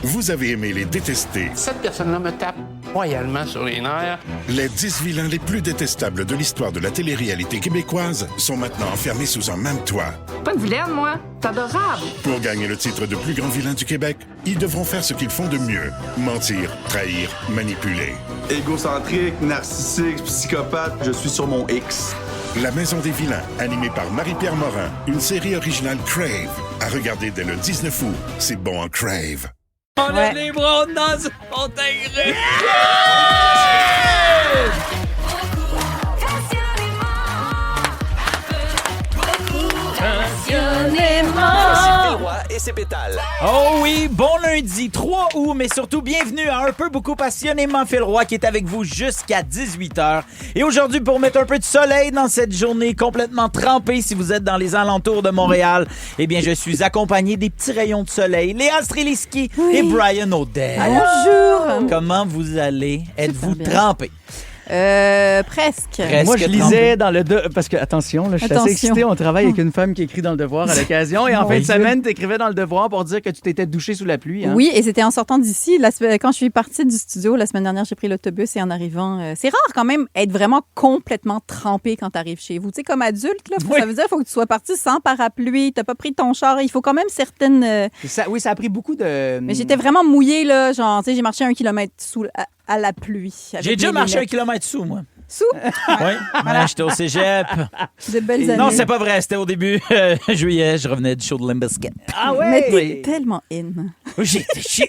Vous avez aimé les détester. Cette personne-là me tape royalement sur les nerfs. Les 10 vilains les plus détestables de l'histoire de la télé-réalité québécoise sont maintenant enfermés sous un même toit. Pas une vilaine, moi. C'est adorable. Pour gagner le titre de plus grand vilain du Québec, ils devront faire ce qu'ils font de mieux. Mentir, trahir, manipuler. Égocentrique, narcissique, psychopathe, je suis sur mon X. La Maison des vilains, animée par Marie-Pierre Morin, une série originale Crave. À regarder dès le 19 août. C'est bon en Crave. On a les browns dans ce intégré. Et ses pétales. Oh oui, bon lundi 3 août, mais surtout bienvenue à Un peu beaucoup passionnément Phil Roy qui est avec vous jusqu'à 18h. Et aujourd'hui, pour mettre un peu de soleil dans cette journée complètement trempée, si vous êtes dans les alentours de Montréal, eh bien, je suis accompagné des petits rayons de soleil, Léa Streliski et Brian O'Dell. Bonjour. Comment vous allez? Êtes-vous trempé? Presque. Moi, je lisais dans le... Parce que, attention, là, je suis assez Attention. excité. On travaille avec une femme qui écrit dans Le Devoir à l'occasion. Et en fin de semaine, tu écrivais dans Le Devoir pour dire que tu t'étais douché sous la pluie. Hein? Oui, et c'était en sortant d'ici. Quand je suis partie du studio, la semaine dernière, j'ai pris l'autobus et en arrivant... c'est rare quand même être vraiment complètement trempé quand tu arrives chez vous. Tu sais, comme adulte, là, ça veut dire qu'il faut que tu sois parti sans parapluie, tu n'as pas pris ton char. Il faut quand même certaines... Oui, ça a pris beaucoup de... Mais j'étais vraiment mouillée, là. Genre, tu sais, j'ai marché 1 kilomètre à la pluie. J'ai déjà marché 1 kilomètre sous, moi. Sous? Oui, j'étais au cégep. De belles années. Non, c'est pas vrai. C'était au début juillet. Je revenais du show de Limp Bizkit. Ah Mais t'es ouais! tellement in. Je suis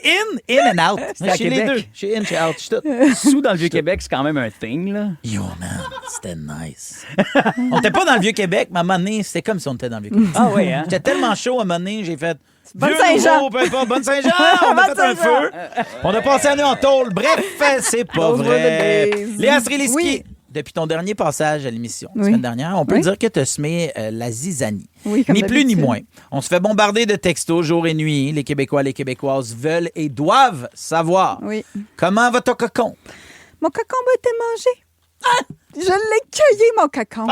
in and out. C'était à Je suis les Québec. deux. Je suis in, je suis out. Je suis tout. Sous dans le Vieux-Québec, c'est quand même un thing, là. Yo, man, c'était nice. On était pas dans le Vieux-Québec, mais à un moment donné, c'était comme si on était dans le Vieux-Québec. Ah ouais, hein? J'étais tellement chaud, à un moment donné, j'ai fait... Bonne Vieux Saint-Jean. nouveau, peu importe, Bonne Saint-Jean! On a Bonne fait un Saint-Jean. feu. On a passé la nuit en tôle. Bref, c'est pas Those were vrai. the days. Léa Streliski, Oui. depuis ton dernier passage à l'émission, la Oui. semaine dernière, on peut Oui. dire que tu as semé la zizanie. Oui, comme Ni plus ni d'habitude. moins. On se fait bombarder de textos jour et nuit. Les Québécois, les Québécoises veulent et doivent savoir. Oui. Comment va ton cocon? Mon cocombe a été mangé. Je l'ai cueilli, mon cocombe.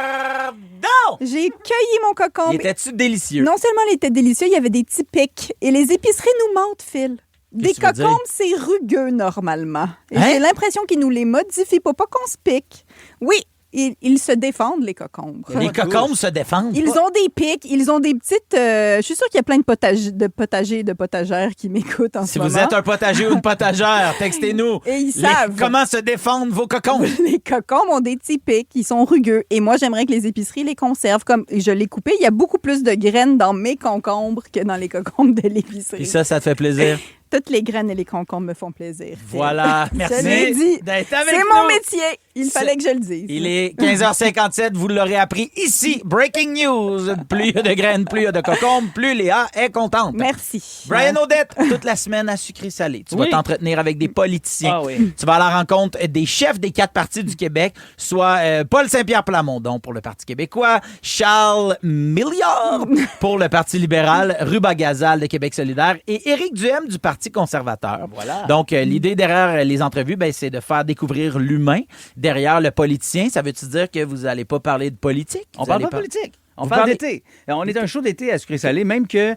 Pardon! J'ai cueilli mon cocombe. Était-tu délicieux? Non seulement il était délicieux, il y avait des petits pics. Et les épiceries nous mentent, Phil. Des Qu'est-ce que tu veux dire? cocombes, c'est rugueux normalement. Et Hein? j'ai l'impression qu'ils nous les modifient pour pas qu'on se pique. Oui, ils se défendent, les cocombes. Les cocombes se défendent. Ils ont des pics, ils ont des petites... je suis sûre qu'il y a plein de potagers et de potagères qui m'écoutent en Si ce vous moment. êtes un potager ou une potagère, textez-nous. Et ils savent. Comment se défendre vos cocombes? Les cocombes ont des petits pics, ils sont rugueux. Et moi, j'aimerais que les épiceries les conservent. Comme je l'ai coupé, il y a beaucoup plus de graines dans mes concombres que dans les cocombes de l'épicerie. Puis ça te fait plaisir. Toutes les graines et les concombres me font plaisir. Voilà. Je Merci l'ai dit. d'être avec C'est nous. mon métier. Il C'est- fallait que je le dise. Il est 15h57, vous l'aurez appris ici. Breaking news. Plus il y a de graines, plus il y a de cocombes, plus Léa est contente. Merci. Brian Odette, toute la semaine à sucré-salé. Tu vas Oui. t'entretenir avec des politiciens. Ah oui. Tu vas à la rencontre des chefs des 4 partis du Québec, soit Paul Saint-Pierre Plamondon pour le Parti québécois, Charles Milliard pour le Parti libéral, Ruba Gazal de Québec solidaire et Éric Duhem du Parti conservateur. Voilà. Donc, l'idée derrière les entrevues, ben, c'est de faire découvrir l'humain derrière le politicien. Ça veut-tu dire que vous n'allez pas parler de politique? On Vous parle allez pas politique. On Vous parle parlez- d'été. On est un show d'été à Sucré-Salé, même que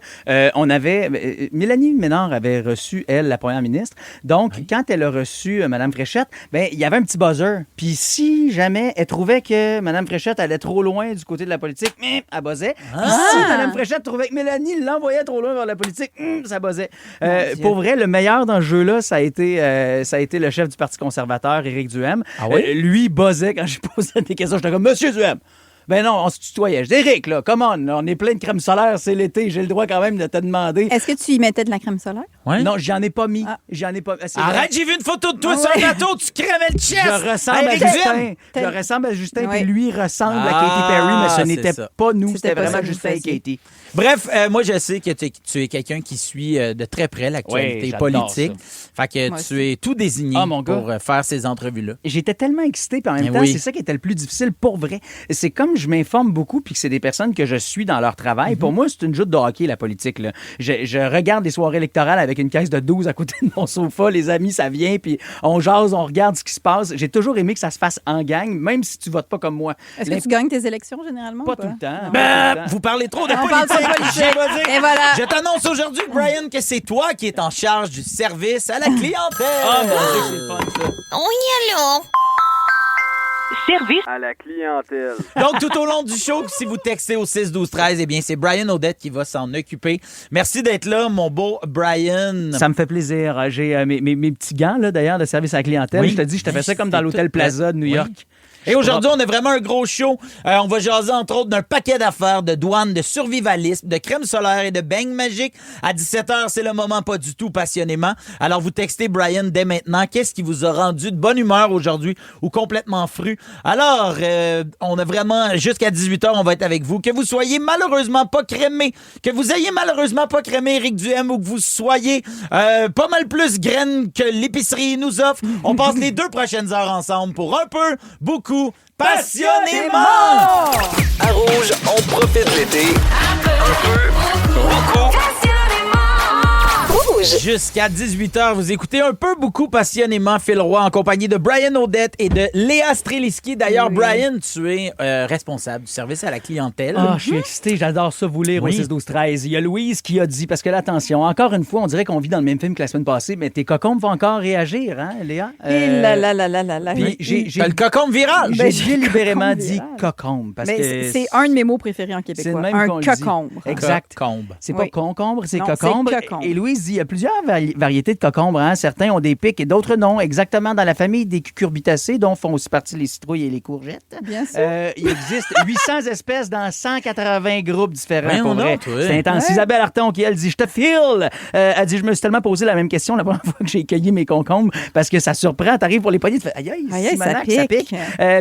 on avait... Mélanie Ménard avait reçu, elle, la première ministre. Donc, quand elle a reçu Mme Fréchette, ben il y avait un petit buzzer. Puis si jamais elle trouvait que Mme Fréchette allait trop loin du côté de la politique, elle buzzait. Puis si Mme Fréchette trouvait que Mélanie l'envoyait trop loin vers la politique, ça buzzait. Pour vrai, le meilleur dans ce jeu-là, ça a été le chef du Parti conservateur, Éric Duhem. Ah oui? Lui buzzait quand je posais des questions. J'étais comme, Monsieur Duhem! Ben non, on se tutoyait. Je dis, Éric, là, come on, là, on est plein de crème solaire, c'est l'été, j'ai le droit quand même de te demander. Est-ce que tu y mettais de la crème solaire? Ouais? Non, j'en ai pas mis. Ah. J'en ai pas. C'est Arrête, vrai. j'ai vu une photo de toi Ah sur ouais. un bateau, tu crèvais le chest! Je ressemble à Éric Justin. Duhem! Je ressemble à Justin, Ouais. puis lui ressemble à Ah, Katy Perry, mais ce c'est n'était ça. pas nous, C'était c'était pas vraiment ça que vous Justin et faisiez. Katy. Bref, moi, je sais que tu es quelqu'un qui suit de très près l'actualité Oui, j'adore politique. Fait que Moi tu es tout désigné Ah, mon gars. pour faire ces entrevues-là. J'étais tellement excité, puis en même Eh temps, oui. c'est ça qui était le plus difficile pour vrai. C'est comme je m'informe beaucoup, puis que c'est des personnes que je suis dans leur travail. Pour moi, c'est une joute de hockey, la politique. Là. Je regarde les soirées électorales avec une caisse de 12 à côté de mon sofa. Les amis, ça vient, puis on jase, on regarde ce qui se passe. J'ai toujours aimé que ça se fasse en gang, même si tu votes pas comme moi. Est-ce que tu gagnes tes élections généralement? Pas ou tout le temps. Non. Ben, vous parlez trop de On parle politique! j'ai buzzé. Et voilà. Je t'annonce aujourd'hui, Brian, que c'est toi qui es en charge du service à la clientèle. Oh mon Dieu, c'est le fun, ça. Service À la clientèle. Donc, tout au long du show, si vous textez au 6-12-13, eh bien, c'est Brian Odette qui va s'en occuper. Merci d'être là, mon beau Brian. Ça me fait plaisir. J'ai mes petits gants, là, d'ailleurs, de service à la clientèle. Oui. Je te dis, je te fais ça comme dans C'est l'hôtel tout Plaza de New Oui. York. Et aujourd'hui, on a vraiment un gros show. On va jaser, entre autres, d'un paquet d'affaires, de douane, de survivalisme, de crème solaire et de beignes magiques. À 17h, c'est le moment pas du tout passionnément. Alors, vous textez Brian dès maintenant. Qu'est-ce qui vous a rendu de bonne humeur aujourd'hui ou complètement fru? Alors, on a vraiment, jusqu'à 18h, on va être avec vous. Que vous soyez malheureusement pas crémé, que vous ayez malheureusement pas crémé Éric Duhem ou que vous soyez pas mal plus graine que l'épicerie nous offre, on passe les 2 prochaines heures ensemble pour un peu, beaucoup, passionnément! À Rouge, on profite de l'été. Un peu, beaucoup. Jusqu'à 18h, vous écoutez un peu, beaucoup, passionnément Phil Roy en compagnie de Brian Odette et de Léa Streliski. D'ailleurs, Oui. Brian, tu es responsable du service à la clientèle. Ah, je suis excité, j'adore ça vous lire Oui. au 6-12-13. Il y a Louise qui a dit, parce que là, attention, encore une fois, on dirait qu'on vit dans le même film que la semaine passée, mais tes cocombes vont encore réagir, hein, Léa? Et là, là, là, là, là, là. Puis j'ai T'as le cocon viral. j'ai Ben, j'ai délibérément cocombe dit viral. cocombe, parce Mais que c'est un de mes mots préférés en c'est le québécois. même Un qu'on le dit. cocombre. Exact. Cocombe. C'est pas Oui. concombre, c'est Non, c'est cocombre. cocombre. Et Louise dit, il y a plusieurs variétés de cocombres. Hein? Certains ont des pics et d'autres non. Exactement dans la famille des cucurbitacées, dont font aussi partie les citrouilles et les courgettes. Bien sûr. Il existe 800 espèces dans 180 groupes différents. Voyons Pour vrai. donc, toi. C'est intense. Ouais. Isabelle Arton qui, elle, dit, je te file. Elle dit, je me suis tellement posé la même question la première fois que j'ai cueilli mes concombres parce que ça surprend. T'arrives pour les poignées, tu fais, aïe, aïe, Aïe, aïe, Simonac, ça pique.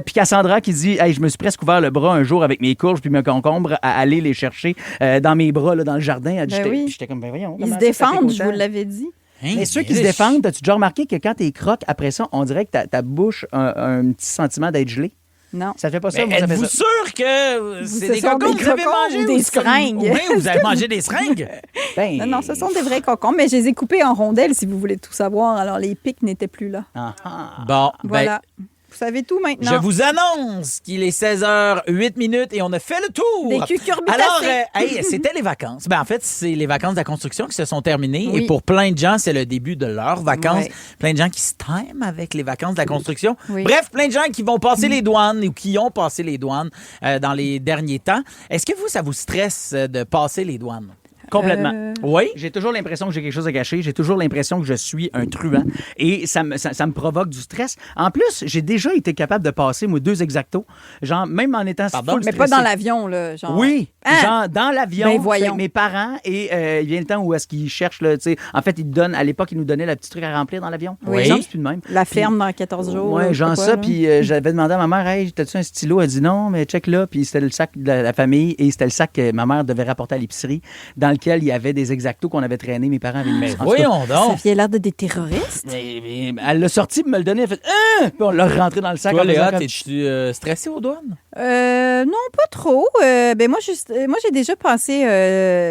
Puis Cassandra qui dit, hey, je me suis presque ouvert le bras un jour avec mes courges puis mes concombres à aller les chercher dans mes bras là, dans le jardin. Elle dit, Ben j'étais oui. puis j'étais comme, ben voyons. Ils comment se ça fait défendent, je autant? vous l'avais dit. Hein, Mais ceux qui se riche. défendent, as-tu déjà remarqué que quand t'es croques, après ça, on dirait que ta bouche a un petit sentiment d'être gelée? Non. Ça te fait pas ça? Mais Moi, ça fait êtes-vous ça. sûr que Ce c'est des sont cocombes des que vous avez cocombes mangés ou des c'est comme- seringues? Oui, vous avez mangé des seringues. Ben, Non, non, ce sont des vrais concombres, mais je les ai coupés en rondelles si vous voulez tout savoir. Alors, les pics n'étaient plus là. Ah, ah. Bon, Voilà. Vous savez tout maintenant. je vous annonce qu'il est 16h08 et on a fait le tour. Des cucurbitacées. Alors, hey, c'était les vacances. Ben, en fait, c'est les vacances de la construction qui se sont terminées. Oui. Et pour plein de gens, c'est le début de leurs vacances. Ouais. Plein de gens qui se time avec les vacances de la construction. Oui. Bref, plein de gens qui vont passer les douanes ou qui ont passé les douanes dans les derniers temps. Est-ce que vous, ça vous stresse de passer les douanes? Complètement. Oui. J'ai toujours l'impression que j'ai quelque chose à cacher. J'ai toujours l'impression que je suis un truand. Et ça me provoque du stress. En plus, j'ai déjà été capable de passer, moi, 2 exactos. Genre, même en étant Pardon? full Mais pas stressé. dans l'avion, là. Genre... Oui, Hein? genre dans l'avion, Ben, voyons. avec mes parents, et il vient le temps où est-ce qu'ils cherchent, là, tu sais, en fait, ils donnent, à l'époque, ils nous donnaient le petit truc à remplir dans l'avion. Oui. Exemple, c'est plus de même. La Puis- ferme dans 14 jours. Ouais, là, genre je sais ça. pas, là. Puis j'avais demandé à ma mère, hey, t'as-tu un stylo? Elle dit non, mais check là. Puis c'était le sac de la famille et c'était le sac que ma mère devait rapporter à l'épicerie, dans lequel il y avait des exactos qu'on avait traînés. Mes parents avaient mis. Mais En tout cas, voyons Ça donc. avait l'air de des terroristes. mais elle l'a sorti, puis me le donnait, elle fait hein! Puis on l'a rentré dans le sac. Toi, en faisant Léa, comme- t'es-tu stressé aux douanes? Non, pas trop. Ben moi, moi, j'ai déjà passé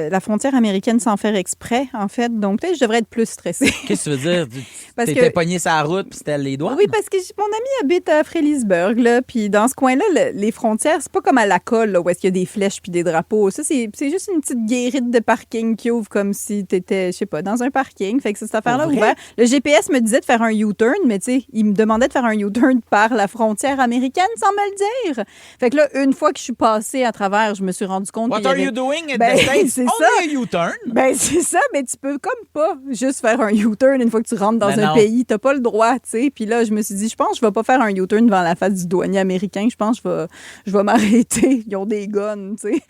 la frontière américaine sans faire exprès, en fait. Donc, peut-être que je devrais être plus stressée. Qu'est-ce que tu veux dire? Parce T'étais que- pogné sur la route puis c'était les douanes? Oui, parce que mon ami habite à Frélisburg, là, puis dans ce coin-là, les frontières, c'est pas comme à la colle, là, où est-ce qu'il y a des flèches puis des drapeaux. Ça, c'est juste une petite guérite de parking qui ouvre comme si t'étais, je sais pas, dans un parking. Fait que cette affaire-là Pour vrai? ouvert. Le GPS me disait de faire un U-turn, mais tu sais, il me demandait de faire un U-turn par la frontière américaine sans me le dire. Fait que là, une fois que je suis passée à travers, je me suis rendu compte What qu'il y are avait... you doing at Ben, the States? c'est Only ça. a U-turn. Ben, c'est ça, mais tu peux comme pas juste faire un U-turn une fois que tu rentres dans Ben un non. pays. T'as pas le droit, tu sais. Puis là, je me suis dit, je pense que je vais pas faire un U-turn devant la face du douanier américain. Je pense que je vais m'arrêter. Ils ont des guns, tu sais.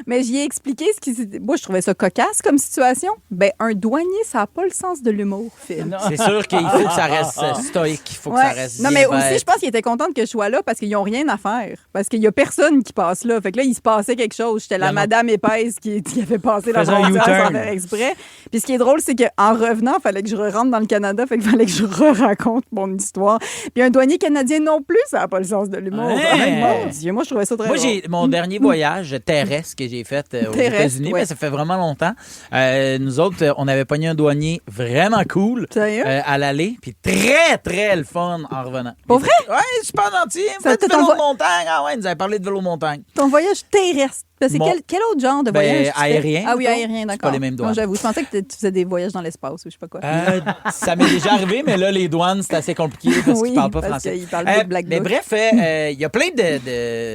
mais j'y ai expliqué ce qui s'était... Moi, je trouvais ça cocasse comme situation. Ben, un douanier, ça a pas le sens de l'humour, Phil. C'est sûr qu'il faut que ça reste stoïque, il faut que Ouais. ça reste Non, bien mais aussi, bête. je pense qu'ils étaient contents que je sois là parce qu'ils n'ont rien à faire. Parce qu'il y a personne qui passe là. Fait que là, il se passait quelque chose. J'étais Il y la en a- madame épaisse qui avait passé la Faisait un frontière sans U-turn. faire exprès. Puis ce qui est drôle, c'est qu'en revenant, il fallait que je rentre dans le Canada. Fait qu'il fallait que je raconte mon histoire. Puis un douanier canadien non plus, ça n'a pas le sens de l'humour. Ouais. Mon Dieu, moi, je trouvais ça très Moi, drôle. j'ai mon dernier voyage terrestre que j'ai fait aux Terrestre, États-Unis, ouais. mais ça fait vraiment longtemps. Nous autres, on avait pogné un douanier vraiment cool Sérieux? à l'aller, puis très, très le fun en revenant. Pour vrai? Ouais, super gentil. Ça, Fait du t'as vélo ton de montagne. Ah ouais, il nous avait parlé de vélo de montagne. Ton voyage terrestre. C'est quel autre genre de voyage? tu fais? Aérien. Ah oui, mettons. aérien, d'accord. C'est pas les mêmes douanes. Non, j'avoue, je pensais que tu faisais des voyages dans l'espace ou je sais pas quoi. Ça m'est déjà arrivé, mais là, les douanes, c'est assez compliqué parce qu'ils parlent pas français. Qu'ils parlent pas de Black mais Book. bref, il y a plein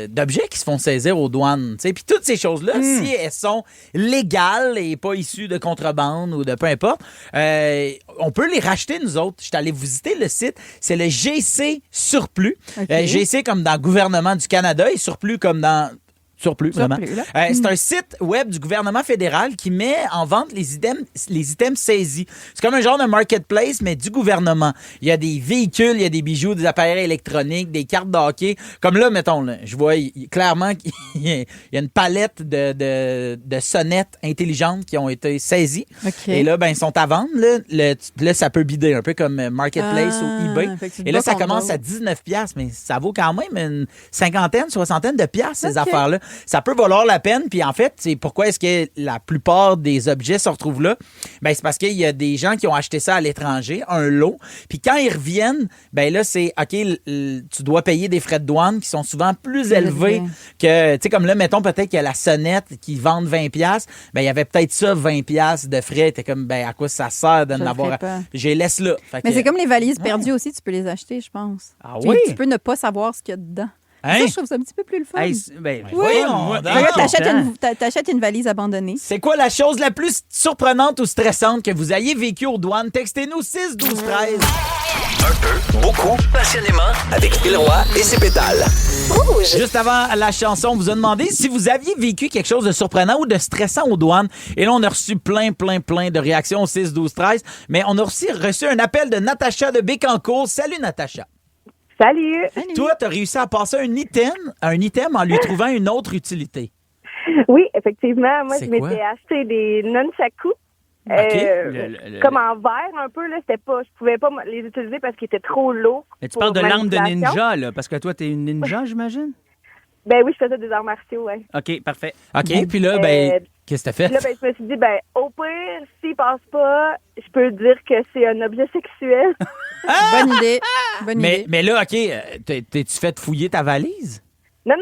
d'objets qui se font saisir aux douanes. Puis toutes ces choses-là, si elles sont légales et pas issues de contrebande ou de peu importe, on peut les racheter, nous autres. Je suis allé visiter le site. C'est le GC Surplus. OK. GC comme dans le gouvernement du Canada et Surplus comme dans... Surplus, vraiment. Là. C'est un site web du gouvernement fédéral qui met en vente les items saisis. C'est comme un genre de marketplace, mais du gouvernement. Il y a des véhicules, il y a des bijoux, des appareils électroniques, des cartes de hockey. Comme là, mettons, là, je vois clairement qu'il y a une palette de sonnettes intelligentes qui ont été saisies. Okay. Et là, ben, ils sont à vendre. Là, ça peut bider, un peu comme Marketplace ou eBay. Et là, ça commence à 19$, mais ça vaut quand même une cinquantaine, soixantaine de piastres, ces affaires-là. Ça peut valoir la peine. Puis en fait, c'est pourquoi est-ce que la plupart des objets se retrouvent là? Ben, c'est parce qu'il y a des gens qui ont acheté ça à l'étranger, un lot. Puis quand ils reviennent, ben là, c'est OK, tu dois payer des frais de douane qui sont souvent plus élevés que, tu sais, comme là, mettons peut-être qu'il y a la sonnette qui vendent 20$. Ben, il y avait peut-être ça, 20$ de frais. T'es comme, ben, à quoi ça sert de n'avoir. Je les laisse là. Mais c'est comme les valises perdues aussi, tu peux les acheter, je pense. Ah oui? Tu peux ne pas savoir ce qu'il y a dedans. Hein? Ça, je trouve ça un petit peu plus le fun. T'achètes une valise abandonnée. C'est quoi la chose la plus surprenante ou stressante que vous ayez vécue aux douanes? Textez-nous 6 12 13. Un peu, beaucoup, passionnément, avec Phil Roy et ses pétales. Juste avant la chanson, on vous a demandé si vous aviez vécu quelque chose de surprenant ou de stressant aux douanes. Et là, on a reçu plein de réactions au 6 12 13. Mais on a aussi reçu un appel de Natacha de Bécancour. Salut, Natacha. Salut! Toi, tu as réussi à passer un item en lui trouvant une autre utilité. Oui, effectivement. Moi, c'est je m'étais acheté des nunchakus. Comme en verre un peu, là, c'était pas, je pouvais pas les utiliser parce qu'ils étaient trop lourds. Mais tu parles de l'arme de ninja, là, parce que toi, t'es une ninja, j'imagine? Ben oui, je faisais des arts martiaux, ouais. OK, parfait. OK, puis là, ben, qu'est-ce que t'as fait? Là, ben, je me suis dit, ben, au pire, s'il passe pas, je peux dire que c'est un objet sexuel. Bonne idée. Mais là, OK, t'es-tu fait fouiller ta valise? Non.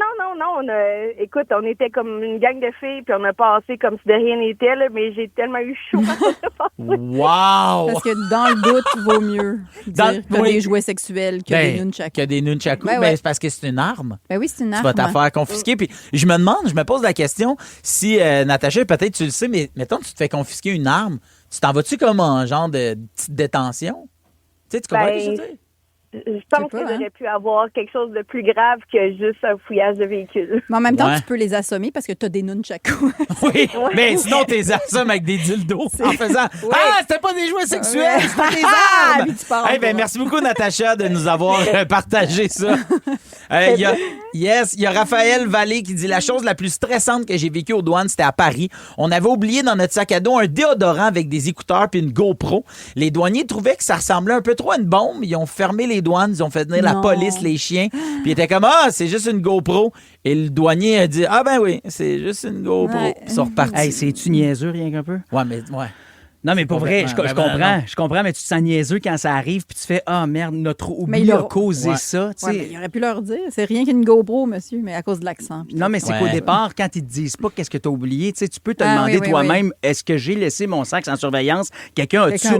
Écoute, on était comme une gang de filles, puis on a passé comme si de rien n'était, là, mais j'ai tellement eu chaud quand on a passé. Wow! Parce que dans le doute, vaut mieux dire que des jouets sexuels que des nunchakus. Que des nunchakus. Ben ben, ouais. c'est parce que c'est une arme. Ben oui, c'est une arme. Tu vas t'affaire confisquer. Puis je me pose la question, si, Natacha, peut-être tu le sais, mais mettons, tu te fais confisquer une arme, tu t'en vas-tu comme en genre de petite détention? Tu sais, tu comprends ce que je veux dire? Je pense que j'aurais pu avoir quelque chose de plus grave que juste un fouillage de véhicule. Mais en même temps, tu peux les assommer parce que tu as des nunchakus. Oui, mais sinon, t'es assommes avec des dildos en faisant « Ah, c'était pas des jouets sexuels, c'était des armes! » Ah, ben, merci beaucoup, Natacha, de nous avoir partagé ça. Il y a Raphaël Vallée qui dit « La chose la plus stressante que j'ai vécue aux douanes, c'était à Paris. On avait oublié dans notre sac à dos un déodorant avec des écouteurs puis une GoPro. Les douaniers trouvaient que ça ressemblait un peu trop à une bombe. Ils ont fermé les douanes, ils ont fait venir la police, les chiens. Puis ils étaient comme « Ah, c'est juste une GoPro. » Et le douanier a dit « Ah ben oui, c'est juste une GoPro. Ouais. » Puis ils sont repartis. Hey, c'est-tu niaiseux, rien qu'un peu? Ouais, mais... ouais. Non, mais pour vrai, je comprends, mais tu te sens niaiseux quand ça arrive, puis tu fais « Ah, merde, notre oubli a causé ça. » mais il aurait pu leur dire, c'est rien qu'une GoPro, monsieur, mais à cause de l'accent. Non, mais c'est qu'au départ, quand ils te disent pas qu'est-ce que tu as oublié, tu peux te demander toi-même, est-ce que j'ai laissé mon sac sans surveillance?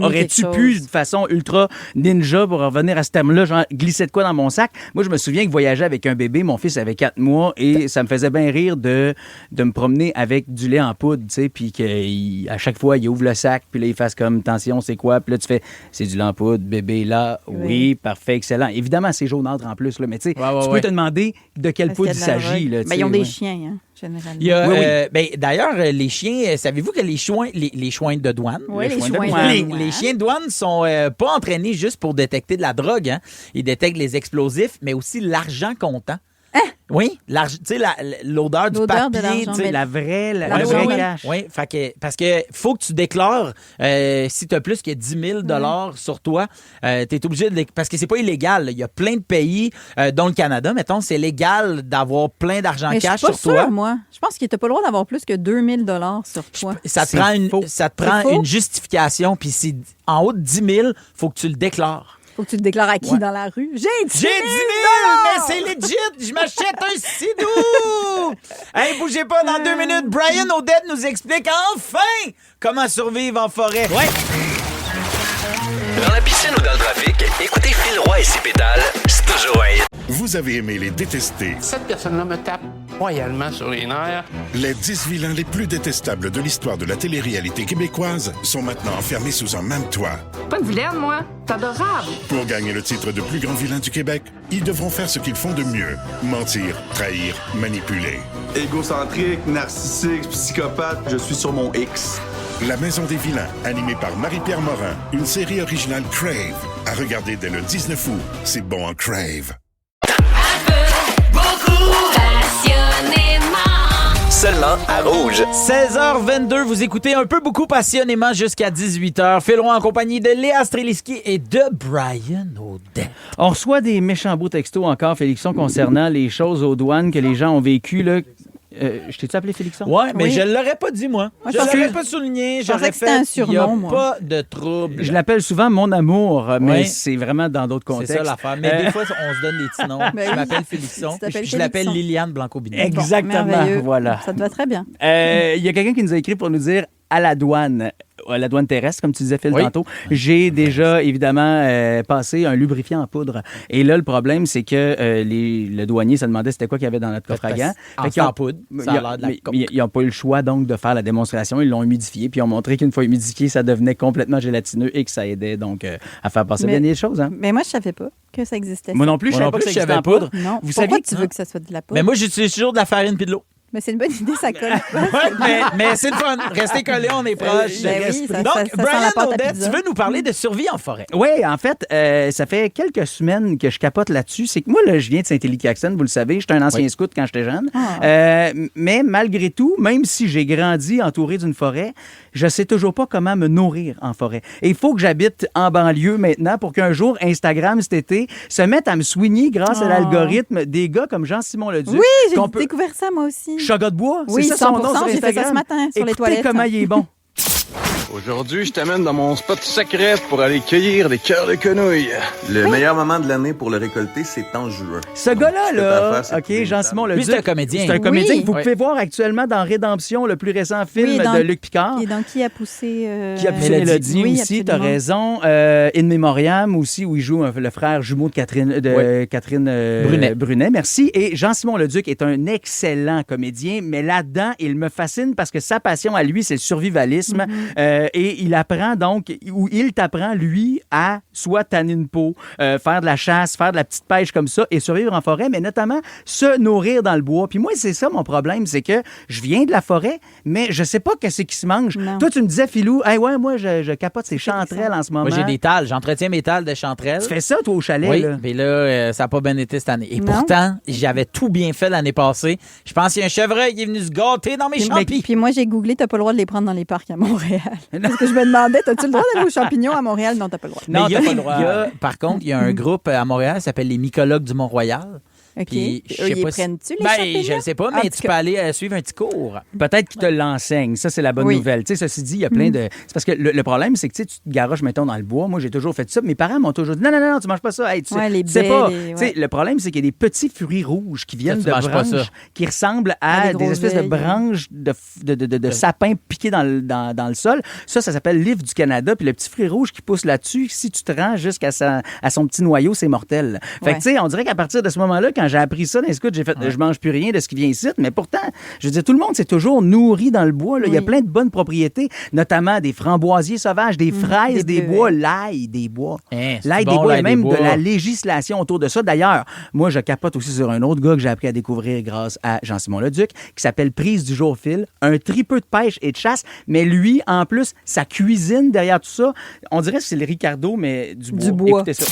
Aurais-tu pu, de façon ultra ninja, pour revenir à ce terme-là, genre glisser de quoi dans mon sac? Moi, je me souviens que voyager avec un bébé, mon fils avait 4 mois, et ça me faisait bien rire de me promener avec du lait en poudre, tu sais, puis qu'à chaque fois, il ouvre le sac, puis là, il fasse comme, attention, c'est quoi? Puis là, tu fais, c'est du lait en poudre, bébé, là, oui, parfait, excellent. Évidemment, c'est jaunâtre en plus, là, mais tu sais, tu peux te demander de quelle poudre il s'agit. Là, ils ont des chiens, hein, généralement. Ben, d'ailleurs, les chiens, savez-vous que les chouins de douane, les chiens de douane sont pas entraînés juste pour détecter de la drogue, hein? Ils détectent les explosifs, mais aussi l'argent comptant. Oui, tu sais, l'odeur du papier, la vraie cash. Oui, parce que faut que tu déclares si tu as plus que 10 000 sur toi, tu es obligé de... Parce que c'est pas illégal. Il y a plein de pays, dont le Canada, mettons, c'est légal d'avoir plein d'argent cash sur toi. Moi. Je pense que tu n'as pas le droit d'avoir plus que 2 000 sur toi. Ça te prend une justification, puis en haut de 10 000, il faut que tu le déclares. Faut que tu le déclares à qui dans la rue? J'ai 10 000 mais c'est legit. Je m'achète un sidou. Hey, bougez pas, dans 2 minutes, Brian Odette nous explique enfin comment survivre en forêt. Ouais. Dans la piscine ou dans le trafic, écoutez Phil Roy et ses pédales, c'est toujours un hit. Vous avez aimé les détester, Cette personne-là me tape royalement sur les nerfs. les 10 vilains les plus détestables de l'histoire de la télé-réalité québécoise sont maintenant enfermés sous un même toit. Pas de vilaine, moi. T'es adorable. Pour gagner le titre de plus grand vilain du Québec, ils devront faire ce qu'ils font de mieux: mentir, trahir, manipuler. Égocentrique, narcissique, psychopathe, je suis sur mon X. La Maison des vilains, animée par Marie-Pierre Morin, une série originale Crave, à regarder dès le 19 août. C'est bon en Crave. Seulement à Rouge. 16h22, vous écoutez un peu beaucoup passionnément jusqu'à 18h. Phil Roy en compagnie de Léa Streliski et de Brian Odette. On reçoit des méchants beaux textos encore, Félixon, concernant les choses aux douanes que les gens ont vécues, là. Je t'ai-tu appelé Félixon? Ouais, mais Oui. je l'aurais pas dit, moi. Moi, Je l'aurais pas souligné. je pensais J'aurais que c'était un fait, surnom, il y a moi. pas de trouble. Je l'appelle souvent mon amour, mais Oui. c'est vraiment dans d'autres C'est contextes. ça l'affaire. Mais des fois, on se donne des petits noms. Ben Je oui. m'appelle Félixon. Tu t'appelles Je l'appelle Félixon. Liliane Blanco-Binet. Exactement, Merveilleux. voilà. Ça te va très bien. Il y a quelqu'un qui nous a écrit pour nous dire à la douane terrestre, comme tu disais, Phil, Oui. tantôt, j'ai déjà, évidemment, passé un lubrifiant en poudre. Et là, le problème, c'est que le douanier se demandait c'était quoi qu'il y avait dans notre coffre à gants. En Fait qu'ils ont- poudre, ça a l'air de la mais coke. ils n'ont pas eu le choix, donc, de faire la démonstration. Ils l'ont humidifié, puis ils ont montré qu'une fois humidifié, ça devenait complètement gélatineux et que ça aidait, donc, à faire passer bien des choses. Hein. Mais moi, je savais pas que ça existait. Moi non plus, je Moi savais non pas que plus, ça je existait savais en pas. poudre. Non. Vous Pourquoi saviez tu veux que ça soit de la poudre? Mais moi, j'utilise toujours de la farine puis de l'eau. Mais c'est une bonne idée, ça colle. mais c'est le fun. Restez collés, on est proches. Ben oui, ça- Donc, ça sent Brian la pâte à Odette, pizza. tu veux nous parler de survie en forêt? Oui, en fait, ça fait quelques semaines que je capote là-dessus. C'est que moi, là, je viens de Saint-Élie-Caxton, vous le savez. J'étais un ancien scout quand j'étais jeune. Mais malgré tout, même si j'ai grandi entouré d'une forêt, je sais toujours pas comment me nourrir en forêt. Et il faut que j'habite en banlieue maintenant pour qu'un jour, Instagram, cet été, se mette à me soigner grâce à l'algorithme des gars comme Jean-Simon Leduc. Oui, j'ai qu'on peut- découvert ça, moi aussi. Chaga de bois, Oui, c'est ça son 100%, nom sur j'ai fait Instagram. ça ce matin sur les Écoutez toilettes. comment il est bon. Aujourd'hui, je t'amène dans mon spot secret pour aller cueillir des cœurs de quenouilles. Le meilleur moment de l'année pour le récolter, c'est en juin. Ce gars-là, Ce que t'as à faire, c'est OK, trouver une Jean-Simon table. Leduc. Lui, c'est un comédien. C'est un comédien Oui. que vous Oui. pouvez voir actuellement dans Rédemption, le plus récent film Oui, dans- de Luc Picard. Et donc, qui a poussé... Qui a poussé Mélodie. Mélodie Oui, aussi, t'as absolument. raison. In Memoriam aussi, où il joue le frère jumeau de Catherine, Brunet. Merci. Et Jean-Simon Leduc est un excellent comédien, mais là-dedans, il me fascine parce que sa passion à lui, c'est le survivalisme. Et il apprend donc, ou il t'apprend, lui, à soit tanner une peau, faire de la chasse, faire de la petite pêche comme ça et survivre en forêt, mais notamment se nourrir dans le bois. Puis moi, c'est ça mon problème, c'est que je viens de la forêt, mais je sais pas qu'est-ce qui se mange. Non. Toi, tu me disais, Philou, hey, ouais, moi, je capote ces chanterelles en ce moment. Moi, j'ai des tales. J'entretiens mes tales de chanterelles. Tu fais ça, toi, au chalet, Oui, là? mais là, ça n'a pas bien été cette année. Et Non. pourtant, j'avais tout bien fait l'année passée. Je pense qu'il y a un chevreuil qui est venu se gâter dans mes champis. Puis moi, j'ai googlé, t'as pas le droit de les prendre dans les parcs à Montréal. Parce que je me demandais, t'as-tu le droit d'aller aux champignons à Montréal? Non, t'as pas le droit. Mais Non, il y a- t'as pas le droit. il y a- par contre, il y a un groupe à Montréal qui s'appelle les Mycologues du Mont-Royal. OK. Puis, Puis je eux, sais ils pas prennent-tu, les Ben, champignons? je ne sais pas, En mais tout tu cas. peux aller suivre un petit cours. Peut-être qu'ils te l'enseignent. Ça, c'est la bonne Oui. nouvelle. Tu sais, ceci dit, il y a plein de. C'est parce que le problème, c'est que tu sais, tu te garoches, mettons, dans le bois. Moi, j'ai toujours fait ça. Mes parents m'ont toujours dit non, tu manges pas ça. Hey, tu sais, Ouais, les tu sais baies, pas. les- Tu sais, ouais. le problème, c'est qu'il y a des petits fruits rouges qui viennent tu de manges pas branches ça. qui ressemblent Ah, à des des espèces de groseilles. branches de sapins piqués dans le sol. Ça s'appelle l'if du Canada. Puis le petit fruit rouge qui pousse là-dessus, si tu te rends jusqu'à son petit noyau, c'est mortel. Fait Ouais. que, tu sais, on dirait qu'à partir de ce moment-là, quand j'ai appris ça dans les scouts, j'ai fait, je mange plus rien de ce qui vient ici. Mais pourtant, je veux dire, tout le monde s'est toujours nourri dans le bois. Là. Il y a Oui. plein de bonnes propriétés, notamment des framboisiers sauvages, des fraises des des bleuets. bois, l'ail des bois. Hein, c'est L'ail bon, des bois, il y a l'ail des même bois. de la législation autour de ça. D'ailleurs, moi, je capote aussi sur un autre gars que j'ai appris à découvrir grâce à Jean-Simon Leduc, qui s'appelle Prise du jour Phil, un tripeux de pêche et de chasse, mais lui, en plus, sa cuisine derrière tout ça, on dirait que c'est le Ricardo, mais du bois. Du bois. Écoutez ça.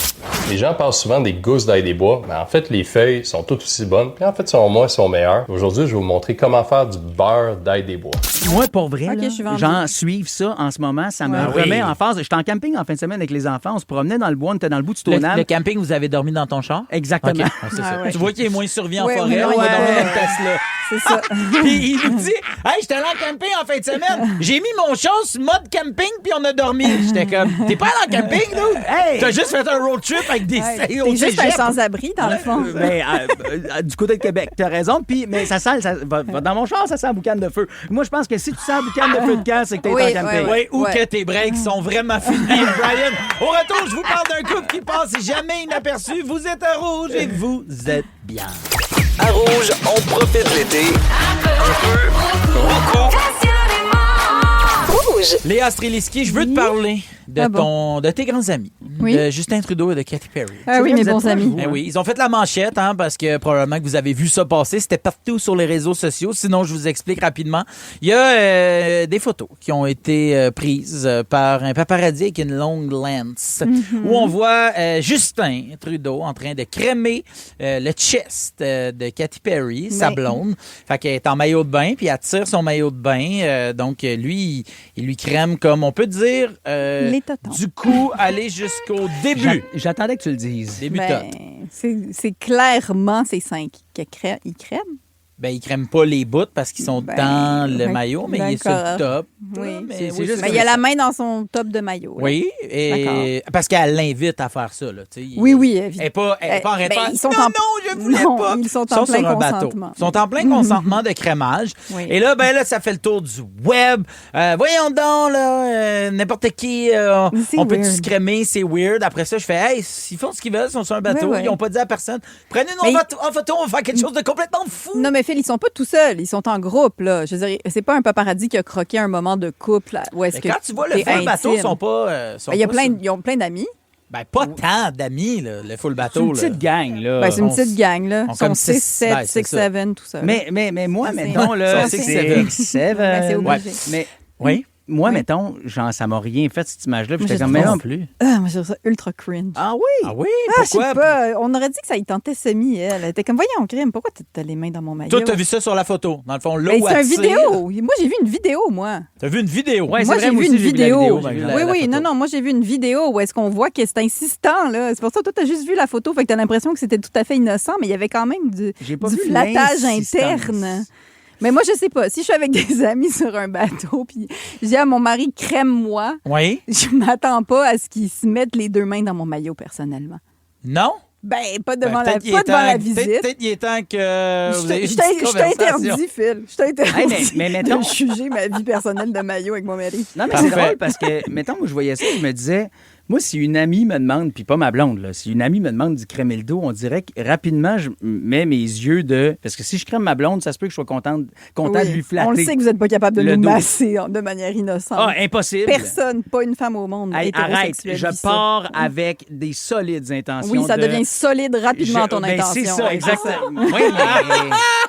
Les gens pensent souvent des gousses d'ail des bois, mais en fait, les feuilles sont toutes aussi bonnes. Puis en fait, selon moi, elles sont meilleures. Aujourd'hui, je vais vous montrer comment faire du beurre d'ail des bois. Moi, pour vrai, Ok, là, je suis vendue. j'en suive ça en ce moment. Ça me Ouais. remet Oui. en phase. J'étais en camping en fin de semaine avec les enfants. On se promenait dans le bois. On était dans le bout du Le Stoneham. camping, vous avez dormi dans ton char? Exactement. OK. Ah, c'est ça. ouais. Tu vois qu'il est moins survie en Ouais, forêt. ouais, On va ouais. dormir dans une Tesla. C'est ça. Puis il nous dit, hey, j'étais allé en camping en fin de semaine. J'ai mis mon char sur mode camping, puis on a dormi. J'étais comme, t'es pas allé en camping, nous? Hey! T'as juste fait un road trip avec des T'es juste un sans-abri, dans le fond. Mais, du côté de Québec, t'as raison. Puis, mais ça sent, dans mon char, ça sent la boucane de feu. Moi, je pense que si tu sens la boucane de feu de camp, c'est que t'es en camping. Oui, ou que tes breaks sont vraiment finis, Brian. Au retour, je vous parle d'un couple qui passe jamais inaperçu. Vous êtes à Rouge et vous êtes bien. À Rouge, on profite de l'été. Un peu, beaucoup. Rouge. Léa Streliski, je veux te parler de tes grands amis, de Justin Trudeau et de Katy Perry. Ah oui, mes bons amis. Oui, ils ont fait la manchette, parce que probablement que vous avez vu ça passer. C'était partout sur les réseaux sociaux. Sinon, je vous explique rapidement. Il y a des photos qui ont été prises par un paparazzi avec une longue lens, où on voit Justin Trudeau en train de crémer le chest de Katy Perry, sa blonde. Fait qu'elle est en maillot de bain, puis elle tire son maillot de bain. Donc, lui, il lui crème comme, on peut dire, du coup, aller jusqu'au début. J'attendais que tu le dises. Début top. C'est clairement ces 5 qui crème. Ben, ils crèment pas les bouts parce qu'ils sont dans le maillot, mais il est sur le top. Oui. Mais il a la main dans son top de maillot. Là. Oui, et parce qu'elle l'invite à faire ça. Là, oui, évidemment. Elle n'est pas arrêtée. Ils sont non, je voulais pas. Ils sont en plein consentement. Ils sont en plein consentement de crémage. Oui. Et là, ça fait le tour du web. Voyons donc, là, n'importe qui, on peut se crémer, c'est weird. Après ça, je fais, hey, ils font ce qu'ils veulent, ils sont sur un bateau, ils n'ont pas dit à personne, prenez-nous en photo, on va faire quelque chose de complètement fou. Non, mais Phil, ils sont pas tout seuls, ils sont en groupe, là. Je veux dire, c'est pas un paparazzi qui a croqué un moment de couple. Où est-ce que quand tu vois le full bateau, ils sont pas. Ils ont plein d'amis. Ben, pas tant d'amis, là, le full bateau. C'est une petite gang, là. Ben, c'est une petite gang, là. Ils sont 6, 7, 6, 7, tout ça. Mais moi, mettons, là, c'est 7. C'est obligé. Mais, oui. Moi, mettons, genre, ça m'a rien fait, cette image-là. Puis j'étais comme, mais non plus. Ah, moi, je trouve ça ultra cringe. Ah oui? Ah oui? Pourquoi? Je sais pas. On aurait dit que ça y tentait semi, elle. Elle était comme, voyons, crime, pourquoi t'as les mains dans mon maillot? Toi, t'as vu ça sur la photo, dans le fond, là où c'est une vidéo. Moi, j'ai vu une vidéo, moi. T'as vu une vidéo? Ouais, moi, j'ai vu une vidéo. Oui, non, moi, j'ai vu une vidéo où est-ce qu'on voit que c'est insistant, là. C'est pour ça que toi, t'as juste vu la photo, fait que t'as l'impression que c'était tout à fait innocent, mais il y avait quand même du flattage interne. Mais moi, je sais pas. Si je suis avec des amis sur un bateau, puis je dis à mon mari, crème-moi, je m'attends pas à ce qu'ils se mettent les deux mains dans mon maillot, personnellement. Non? Ben, pas devant la visite. Peut-être qu'il est temps que vous ayez une Je t'interdis, Phil. Je t'interdis mais mettons... de juger ma vie personnelle de maillot avec mon mari. Non, mais c'est drôle parce que, mettons, moi, je voyais ça, je me disais... Moi, si une amie me demande, puis pas ma blonde, là, si une amie me demande d'y crémer le dos, on dirait que rapidement, je mets mes yeux de... Parce que si je crème ma blonde, ça se peut que je sois content de lui flatter. On le sait que vous n'êtes pas capable de nous masser de manière innocente. Ah, impossible. Personne, pas une femme au monde arrête, je pars avec des solides intentions. Oui, ça devient solide rapidement ton intention. C'est ça, exactement. Oui,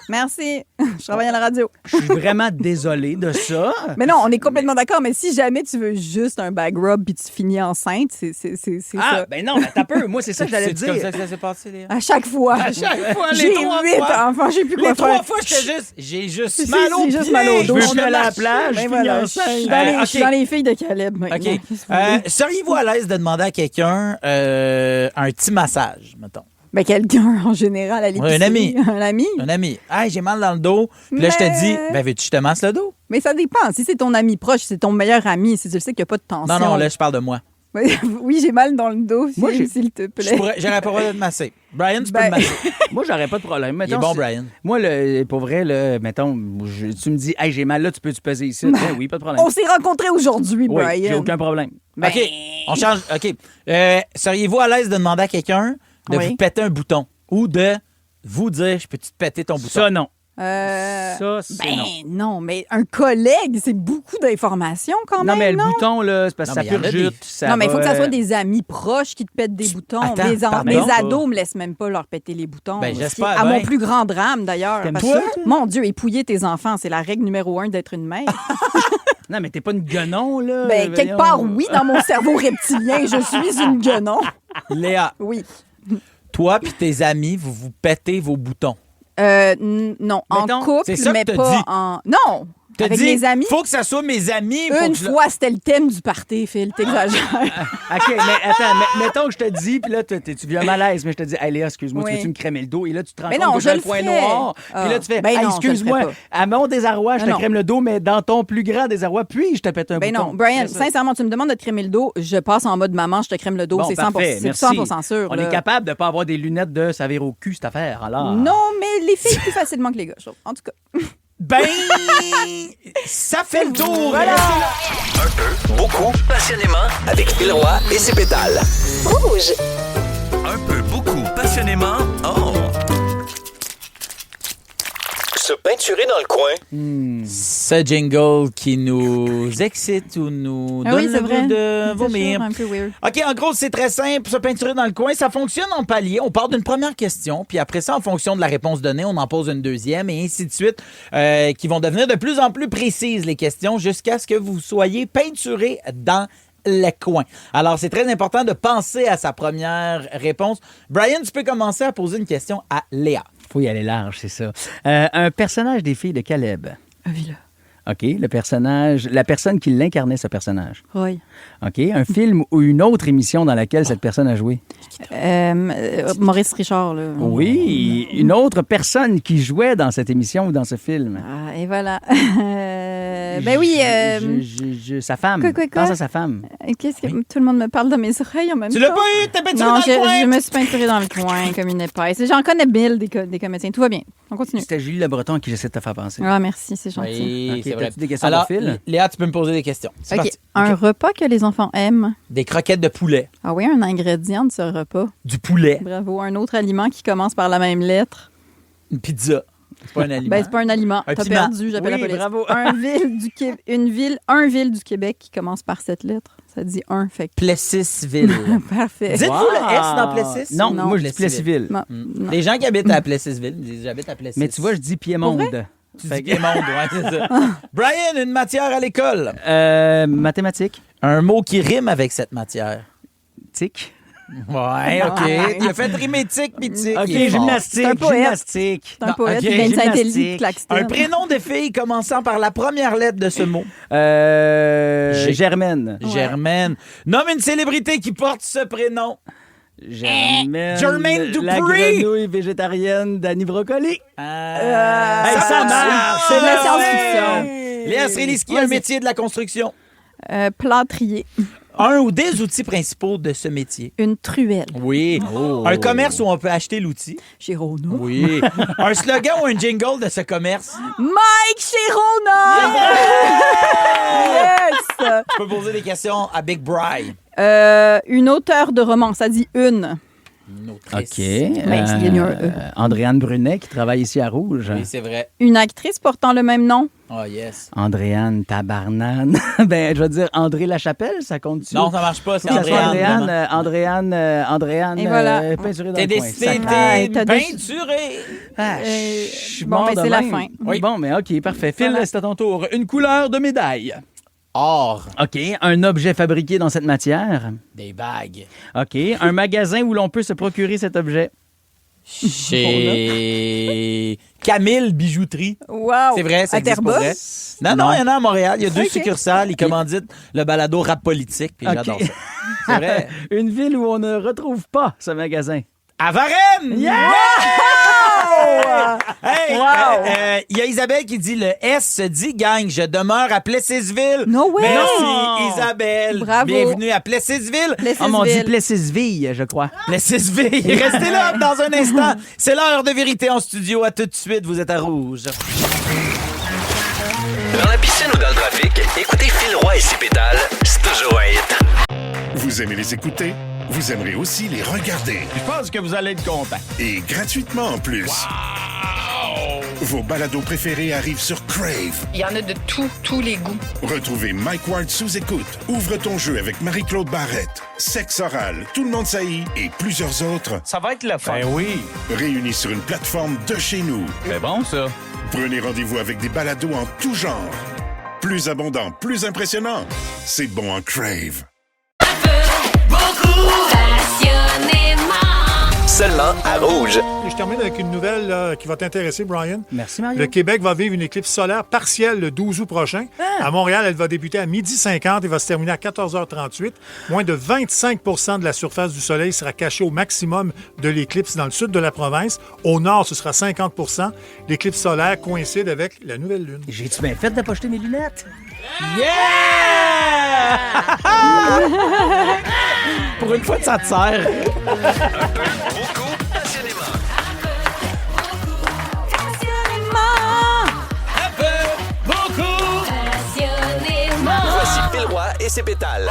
merci. Je travaille à la radio. Je suis vraiment désolé de ça. Mais non, on est complètement d'accord. Mais si jamais tu veux juste un bag rub puis tu finis enceinte, c'est ça. Ben non, t'as peur. Moi, c'est ça que j'allais dire. C'est comme ça que ça s'est passé, Léa? À chaque fois. J'ai 8 enfants, j'ai plus quoi faire. Les 3 fois, j'ai juste mal au pied. Juste mal au dos. Je vais aller à la plage, je finis enceinte. Je suis dans les filles de Caleb maintenant. OK. Seriez-vous à l'aise de demander à quelqu'un un petit massage, mettons? Ben, quelqu'un en général à l'épicerie. Un ami. Un ami. Hey, j'ai mal dans le dos. Puis là, je te dis, ben, veux-tu que je te masse le dos? Mais ça dépend. Si c'est ton ami proche, c'est ton meilleur ami, si tu sais qu'il n'y a pas de tension. Non, là, je parle de moi. Oui, j'ai mal dans le dos, s'il te plaît. J'aurais pas le droit de te masser. Brian, tu peux me masser. Moi, j'aurais pas de problème. Mettons, il est bon, Brian. Moi, pour vrai, là, mettons, tu me dis, hey, j'ai mal là, tu peux-tu peser ici? Ben oui, pas de problème. On s'est rencontrés aujourd'hui, Brian. Oui, j'ai aucun problème. OK, on change. OK. Seriez-vous à l'aise de demander à quelqu'un de vous péter un bouton ou de vous dire, je peux-tu te péter ton bouton? Ça, non. Ça, c'est non, mais un collègue, c'est beaucoup d'informations quand même. Non, mais le bouton, là, c'est parce que ça purgite. Non, mais il faut que ça soit des amis proches qui te pètent des boutons. Mes ados me laissent même pas leur péter les boutons. Ben, j'espère. À mon plus grand drame, d'ailleurs. Toi? Mon Dieu, épouiller tes enfants, c'est la règle numéro 1 d'être une mère. Non, mais t'es pas une guenon, là. Ben, quelque part, oui, dans mon cerveau reptilien, je suis une guenon. Léa. Oui. Toi puis tes amis, vous pétez vos boutons. Non, en couple, mais pas en... Non! T'as Avec dit, mes amis? faut que ça soit mes amis. Faut Une que je- fois, c'était le thème du party, Phil. T'exagères. OK, mais attends, mettons que je te dis, puis là, tu viens malaise, mais je te dis, hey Léa, excuse-moi, Oui. tu veux-tu me crémer le dos? Et là, tu te rends Mais compte non, que je j'ai un le point ferais. noir. Ah. Puis là, tu fais, Ben hey, non, je le excuse-moi, ferais à mon désarroi, je Ben te non. crème le dos, mais dans ton plus grand désarroi, puis je te pète un Ben bouton. non, Brian, C'est ça. sincèrement, tu me demandes de te crémer le dos, je passe en mode maman, je te crème le dos, Bon, c'est 100%, parfait, c'est merci. 100% sûr. On là. est capable de ne pas avoir des lunettes de ça vire au cul, cette affaire, alors. Non, mais les filles plus facilement que les gars, je trouve. En tout cas. Ben, ça fait le tour. Voilà. Un peu, beaucoup, passionnément, avec Phil Roy et ses pétales. Rouge. Un peu, beaucoup, passionnément. Oh! Se peinturer dans le coin. Ce jingle qui nous excite ou nous Ah donne oui, le c'est vrai. goût de C'est vomir. sûr, un peu weird. OK, en gros, c'est très simple. Se peinturer dans le coin, ça fonctionne en palier. On part d'une première question, puis après ça, en fonction de la réponse donnée, on en pose une deuxième, et ainsi de suite, qui vont devenir de plus en plus précises, les questions, jusqu'à ce que vous soyez peinturé dans le coin. Alors, c'est très important de penser à sa première réponse. Brian, tu peux commencer à poser une question à Léa. Faut y aller large, c'est ça. Un personnage des filles de Caleb. Avila. OK, la personne qui l'incarnait, ce personnage. Oui. OK, un film ou une autre émission dans laquelle cette personne a joué. Maurice Richard, là. Oui, une autre personne qui jouait dans cette émission ou dans ce film. Ah, et voilà. Ben oui. Sa femme. Quoi? Pense à sa femme. Qu'est-ce que tout le monde me parle de mes oreilles en même temps? Tu l'as pas eu? T'as peinturé Non, dans le coin? je me suis peinturée dans le coin comme une épaisse. J'en connais mille des comédiens. Tout va bien. On continue. C'était Julie Le Breton qui j'essaie de te faire penser. Ah, merci, c'est gentil. Oui, Ok, c'est vrai. t'as-tu des questions Alors, pour Phil? Léa, tu peux me poser des questions. C'est OK. parti. Un repas que les enfants aiment. Des croquettes de poulet. Ah oui, un ingrédient de ce repas. Du poulet. Bravo. Un autre aliment qui commence par la même lettre. Une pizza. C'est pas un aliment. Ben, c'est pas un aliment. Un T'as piment. perdu, j'appelle Oui, la police. bravo. Un ville du Québec qui commence par cette lettre. Ça dit un, fait que... Plessisville. Parfait. Dites-vous le S dans Plessis? Non, moi je dis Plessisville. Non, non. Les gens qui habitent à Plessisville me disent j'habite à Plessis. Mais tu vois, je dis Piémonde. Tu dis Piémonde, ouais, c'est ça. Brian, une matière à l'école. Mathématiques. Un mot qui rime avec cette matière. Tic. Ouais, OK. Ouais. Il a fait rimer tic puis tic. OK, Il est fort. gymnastique. C'est un poète. Gymnastique. C'est un Non, poète ok, qui vient de Saint-Élie de gymnastique. Claxton. Un prénom de fille commençant par la première lettre de ce mot. Germaine. Ouais. Germaine. Nomme une célébrité qui porte ce prénom. Germaine. Jermaine La Dupree. grenouille végétarienne d'Annie Brocoli. Hey, ça marche. C'est de la Ouais. science-fiction. Léa Sreliski, un Vas-y. métier de la construction. Plâtrier. Un ou des outils principaux de ce métier. Une truelle. Oui. Un commerce où on peut acheter l'outil. Chez Rona. Oui. Un slogan ou un jingle de ce commerce. Mike chez Rona! Yes! Tu peux poser des questions à Big Bry. Une auteure de roman, ça dit une. Une autrice. OK. Ben, il y a un E. Andréane Brunet qui travaille ici à Rouge. Oui, c'est vrai. Une actrice portant le même nom. Oh, yes. Andréane Tabarnane. Ben, je veux dire André Lachapelle, ça compte-tu? Non, ça marche pas. C'est Ça soit Andréane. Andréane, Et voilà. peinturée dans T'es le coin. décidé, Ah, t'es t'as peinturé. Ah, je suis bon, mort ben, de c'est la même. fin. Oui. Bon, mais OK, parfait. Phil, Voilà. c'est à ton tour. Une couleur de médaille. Or. OK. Un objet fabriqué dans cette matière. Des bagues. OK. Un magasin où l'on peut se procurer cet objet. Chez Camille Bijouterie. Wow! C'est vrai, ça À existe pour Terrebonne? vrai. Non, il y en a à Montréal. Il y a deux Ok. succursales. Ils commanditent le balado rap politique, puis Ok. j'adore ça. C'est vrai. Une ville où on ne retrouve pas ce magasin. À Varennes! Yeah! Wow! Hey, Wow! il y a Isabelle qui dit le S se dit gang, je demeure à Plessisville. No way! Merci Isabelle. Bravo. Bienvenue à Plessisville. Oh, on dit Plessisville, je crois. Plessisville. Restez là dans un instant. C'est l'heure de vérité en studio. À tout de suite, vous êtes à Rouge. Dans la piscine ou dans le trafic, écoutez Phil Roy et ses pétales, c'est toujours un hit. Vous aimez les écouter? Vous aimerez aussi les regarder. Je pense que vous allez être content. Et gratuitement en plus. Vos balados préférés arrivent sur Crave. Il y en a de tous les goûts. Retrouvez Mike Ward sous écoute. Ouvre ton jeu avec Marie-Claude Barrette. Sexe oral, Tout le monde saillit et plusieurs autres. Ça va être le fun. Ben oui. Réunis sur une plateforme de chez nous. C'est bon, ça. Prenez rendez-vous avec des balados en tout genre. Plus abondant, plus impressionnant. C'est bon en Crave. Passionnément. seulement à Rouge. Je termine avec une nouvelle là, qui va t'intéresser, Brian. Merci, Mario. Le Québec va vivre une éclipse solaire partielle le 12 août prochain. À Montréal, elle va débuter à 12h50 et va se terminer à 14h38. Moins de 25 de la surface du Soleil sera cachée au maximum de l'éclipse dans le sud de la province. Au nord, ce sera 50 L'éclipse solaire coïncide avec la nouvelle lune. J'ai-tu bien fait de pas jeter mes lunettes? Yeah! Pour une fois que ça te sert. Beaucoup passionnément. Voici Phil Roy et ses pétales.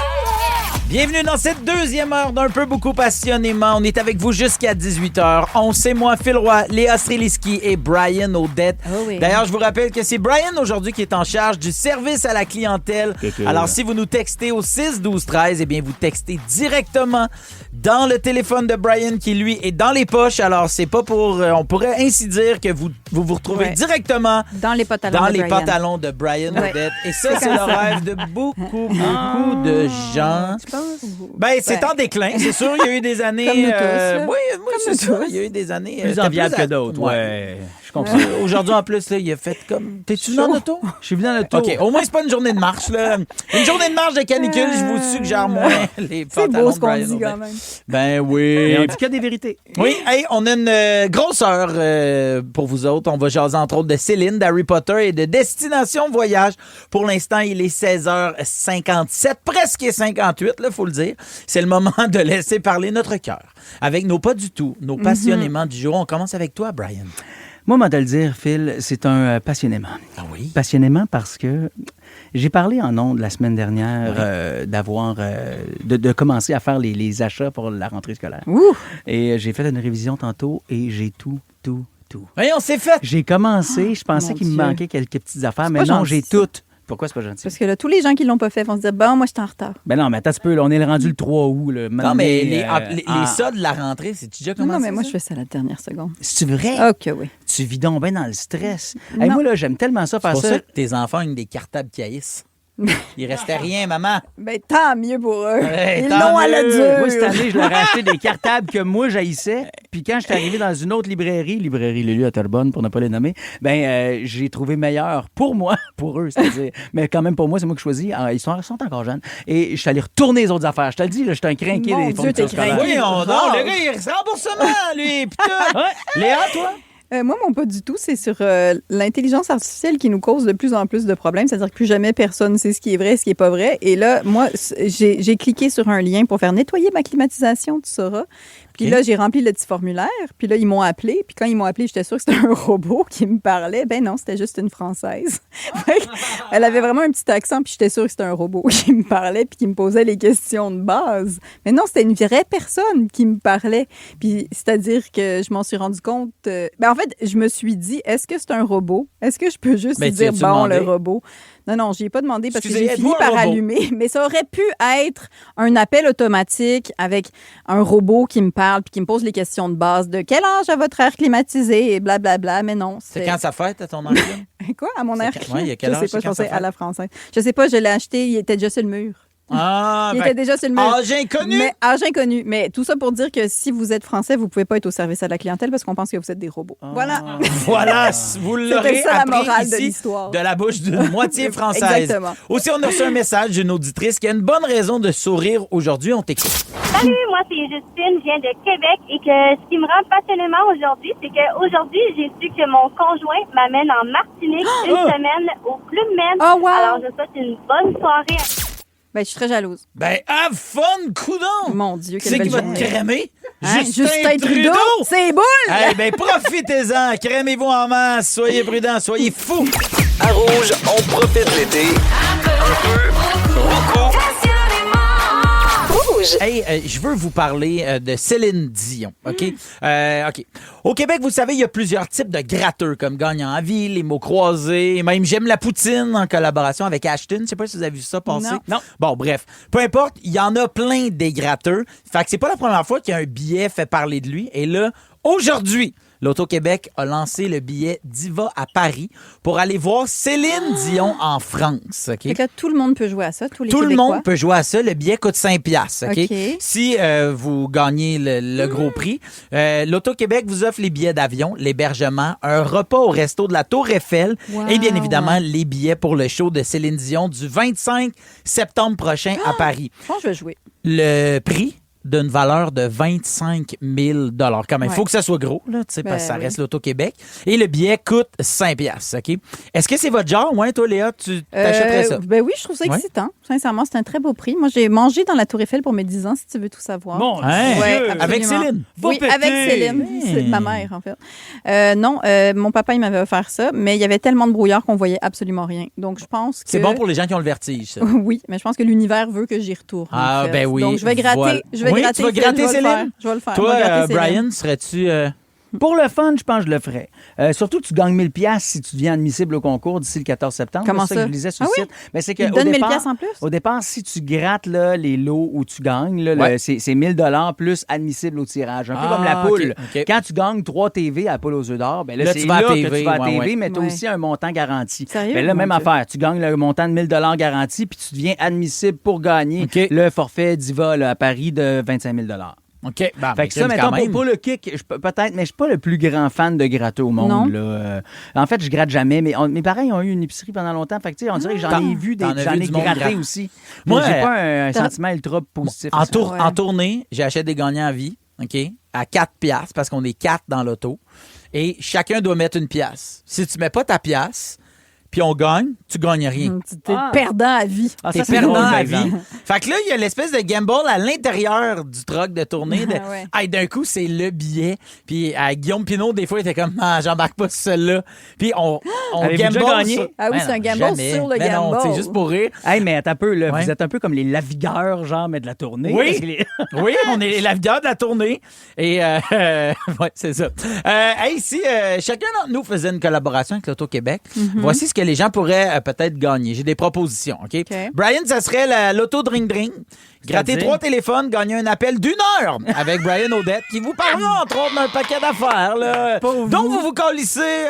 Bienvenue dans cette deuxième heure d'Un peu beaucoup passionnément. On est avec vous jusqu'à 18h. C'est moi, Phil Roy, Léa Streliski et Brian Audette. Oh oui. D'ailleurs, je vous rappelle que c'est Brian aujourd'hui qui est en charge du service à la clientèle. Alors, si vous nous textez au 6-12-13, eh bien, vous textez directement dans le téléphone de Brian qui, lui, est dans les poches. Alors, c'est pas pour... on pourrait ainsi dire que vous retrouvez directement dans les pantalons de Brian Audette. Et ça, c'est le rêve de beaucoup de gens. Ben, c'est en déclin, c'est sûr. Il y a eu des années... Comme nous tous, oui, c'est ça. Il y a eu des années... Plus enviables que d'autres, ouais. Je comprends. Aujourd'hui, en plus, là, il a fait comme... T'es-tu venu en auto? Je suis venu en auto. OK, au moins, c'est pas une journée de marche, là. Une journée de marche de canicule, je vous suggère moins les C'est pantalons beau ce de qu'on Brian dit Audette. quand même. Ben Et oui. on dit qu'il y a des vérités. Oui, hey, on a une grosse heure pour vous autres. On va jaser entre autres de Céline, d'Harry Potter et de Destination Voyage. Pour l'instant, il est 16h57, presque 58, il faut le dire. C'est le moment de laisser parler notre cœur. Avec nos pas du tout, nos passionnément du jour. On commence avec toi, Brian. Moi, moi, de le dire, Phil, c'est un passionnément. Ah oui? Passionnément parce que j'ai parlé en ondes la semaine dernière de commencer à faire les achats pour la rentrée scolaire. Ouh! Et j'ai fait une révision tantôt et j'ai tout. Voyons, c'est fait! J'ai commencé, je pensais mon qu'il me Dieu. manquait quelques petites affaires, C'est mais pas non, gentil, j'ai ça. toutes. Pourquoi c'est pas gentil? Parce que là, tous les gens qui l'ont pas fait vont se dire, bon, moi, je suis en retard. Ben non, mais attends un petit peu, là, on est rendu le 3 août. Là, Non, mais les soldes de la rentrée, c'est-tu déjà commencé? Non, mais moi, ça? je fais ça à la dernière seconde. C'est vrai? OK, oui. Tu vis donc bien dans le stress. Non. Hey, moi, là, j'aime tellement ça C'est faire pour ça. ça que tes enfants ont des cartables qui haïssent. Il restait rien, maman. Ben, tant mieux pour eux. Ouais, Ils tant l'ont à la mieux. dure. Moi, cette année, je leur ai acheté des cartables que moi, j'haïssais. Puis quand je suis arrivé dans une autre librairie Lulu à Terrebonne, pour ne pas les nommer, j'ai trouvé meilleur pour moi, pour eux, c'est-à-dire. Mais quand même, pour moi, c'est moi qui choisis. Ils sont encore jeunes. Et je suis allé retourner les autres affaires. Je te le dis, là, je suis un crinqué Mon des Dieu, fournitures t'es scolaires. crinqué. Oui, le gars, il est remboursement, lui. Putain. Léa, toi? Moi, mon pas du tout, c'est sur l'intelligence artificielle qui nous cause de plus en plus de problèmes. C'est-à-dire que plus jamais personne sait ce qui est vrai, ce qui est pas vrai. Et là, moi, j'ai cliqué sur un lien pour faire nettoyer ma climatisation, tu sauras. Puis là, j'ai rempli le petit formulaire. Puis là, ils m'ont appelé. Puis quand ils m'ont appelé, j'étais sûre que c'était un robot qui me parlait. Ben non, c'était juste une Française. Elle avait vraiment un petit accent. Puis j'étais sûre que c'était un robot qui me parlait puis qui me posait les questions de base. Mais non, c'était une vraie personne qui me parlait. Puis c'est-à-dire que je m'en suis rendu compte... en fait, je me suis dit, est-ce que c'est un robot? Est-ce que je peux juste Ben, lui dire, tu bon, demandé? le robot? Non, j'y ai pas demandé parce Excusez, que j'ai fini êtes-vous un par robot? allumer. Mais ça aurait pu être un appel automatique avec un robot qui me parle puis qui me pose les questions de base de quel âge a votre air climatisé et blablabla. Mais non. C'est quand ça fête à ton enfant? Quoi? À mon air Ouais, il y a quel Je âge, sais c'est pas, je quand ça pensais à fait? la française. Je sais pas, je l'ai acheté, il était déjà sur le mur. Ah, Il était déjà sur le mur. Âge inconnu? Mais âge inconnu. Mais tout ça pour dire que si vous êtes français, vous pouvez pas être au service à la clientèle parce qu'on pense que vous êtes des robots. Voilà. Voilà, vous l'aurez C'était ça la appris morale de ici l'histoire. de la bouche d'une moitié française. Exactement. Aussi, on a reçu un message d'une auditrice qui a une bonne raison de sourire aujourd'hui. On t'écoute. Salut, moi c'est Justine, je viens de Québec et que ce qui me rend passionnément aujourd'hui, c'est qu'aujourd'hui, j'ai su que mon conjoint m'amène en Martinique une semaine au Club Med. Oh, wow. Alors, je souhaite une bonne soirée. Ben, je suis très jalouse. Ben, have fun, coudon! Mon Dieu, Qui quelle c'est qui belle va journée. te cramer? Hein? Justin Trudeau! C'est boule! Eh ben, profitez-en! Cramez-vous en masse! Soyez prudents, soyez fous! À Rouge, on profite de l'été. Un peu, beaucoup. Hey, je veux vous parler de Céline Dion, OK? OK. Au Québec, vous savez, il y a plusieurs types de gratteurs, comme Gagnant à vie, les mots croisés, même J'aime la poutine en collaboration avec Ashton. Je sais pas si vous avez vu ça passer. Non. Bon, bref. Peu importe, il y en a plein des gratteurs. Fait que c'est pas la première fois qu'il y a un billet fait parler de lui. Et là, aujourd'hui, l'Auto-Québec a lancé le billet Diva à Paris pour aller voir Céline Dion en France. OK? Fait que là, tout le monde peut jouer à ça, tous les Tout le Québécois. monde peut jouer à ça. Le billet coûte 5 $. OK? OK. Si vous gagnez le gros prix, l'Auto-Québec vous offre les billets d'avion, l'hébergement, un repas au resto de la Tour Eiffel Wow. et bien évidemment les billets pour le show de Céline Dion du 25 septembre prochain à Paris. Je pense que je vais jouer. Le prix d'une valeur de 25 000 quand même. Il faut que ça soit gros, là, parce que ça reste l'Auto-Québec. Et le billet coûte 5 $. OK? Est-ce que c'est votre genre? Ouais, toi, Léa, tu t'achèterais ça? Ben oui, je trouve ça excitant. Sincèrement, c'est un très beau prix. Moi, j'ai mangé dans la Tour Eiffel pour mes 10 ans, si tu veux tout savoir. Bon, avec Céline? Oui, avec Céline. C'est ma mère, en fait. Non, mon papa, il m'avait offert ça, mais il y avait tellement de brouillard qu'on voyait absolument rien. Donc, je pense que... C'est bon pour les gens qui ont le vertige, ça. Oui, mais je pense que l'univers veut que j'y retourne. Ah, en fait. ben oui. Donc, je vais gratter. Voilà. Je vais Oui, gratter tu vas gratter Céline. Céline? Je vais le faire. Toi, Je vais gratter Céline. Brian, serais-tu... Pour le fun, je pense que je le ferais. Surtout, tu gagnes 1000 $ si tu deviens admissible au concours d'ici le 14 septembre. Comment C'est ça? que je lisais sur le Ah oui? site. Mais c'est que, Ils au donnent 1000 départ, $ en plus? Au départ, si tu grattes là, les lots où tu gagnes, là, Ouais. c'est 1000 $ plus admissible au tirage. Un peu comme la Ah, poule. OK, OK. Quand tu gagnes 3 TV à poule aux œufs d'or, ben là, Là, c'est tu vas à là que TV, tu vas à ouais, TV, ouais. mais tu as Ouais. aussi un montant garanti. Sérieux? Ben là, même Mon Dieu. affaire. Tu gagnes le montant de 1000 $ garanti, puis tu deviens admissible pour gagner OK. le forfait Diva là, à Paris de 25 000 $. OK. Bon, Fait que ça, mettons, pour le kick, peut-être, mais je suis pas le plus grand fan de gratter au monde. Non. Là. En fait, je gratte jamais, mais mes parents ils ont eu une épicerie pendant longtemps. Fait que, tu sais, on dirait que j'en ai vu T'en as j'en vu ai du monde gratté gratter. aussi. Moi, Moi, j'ai pas un sentiment ultra positif. à ça. En tournée, j'achète des gagnants à vie, OK, à 4 $ parce qu'on est 4 dans l'auto. Et chacun doit mettre une pièce. Si tu mets pas ta pièce, puis on gagne, tu gagnes rien. Tu t'es perdant à vie. Ah, T'es ça, c'est perdant drôle, à par vie. exemple. Fait que là, il y a l'espèce de gamble à l'intérieur du truck de tournée. De, Ouais. hey, d'un coup, c'est le billet. Puis Guillaume Pinot, des fois, il était comme, ah, j'embarque pas sur celle-là. Puis on Avez-vous gamble. déjà gagné? sur- Ah oui, Ben c'est un non, gamble jamais. sur le Ben non, gamble. c'est juste pour rire. Hey, mais attends un peu, là, Ouais. vous êtes un peu comme les lavigueurs, genre, mais de la tournée. Oui. Parce que les- Oui, on est les lavigueurs de la tournée. Et, ouais, c'est ça. Hey, si chacun d'entre nous faisait une collaboration avec l'Auto-Québec, voici ce que les gens pourraient peut-être gagner. J'ai des propositions, OK? Brian, ça serait l'auto-drink-drink. Gratter C'est-à-dire? 3 téléphones, gagner un appel d'1 heure avec Brian Odette, qui vous parlera, entre autres, d'un paquet d'affaires. Là. Donc, vous vous colissez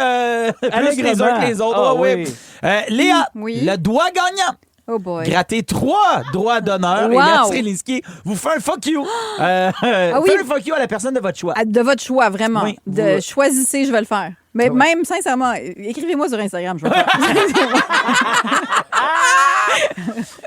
plus les uns que les autres. Ah, Ouais, oui. ouais. Léa, Oui. le doigt gagnant. Oh boy. Gratter 3 droits d'honneur. Wow. Et Léa Srelinski vous fait un fuck you. oui. Fait un fuck you à la personne de votre choix. De votre choix, vraiment. Oui, Choisissez, je vais le faire. Mais même, sincèrement, écrivez-moi sur Instagram, je vais le faire.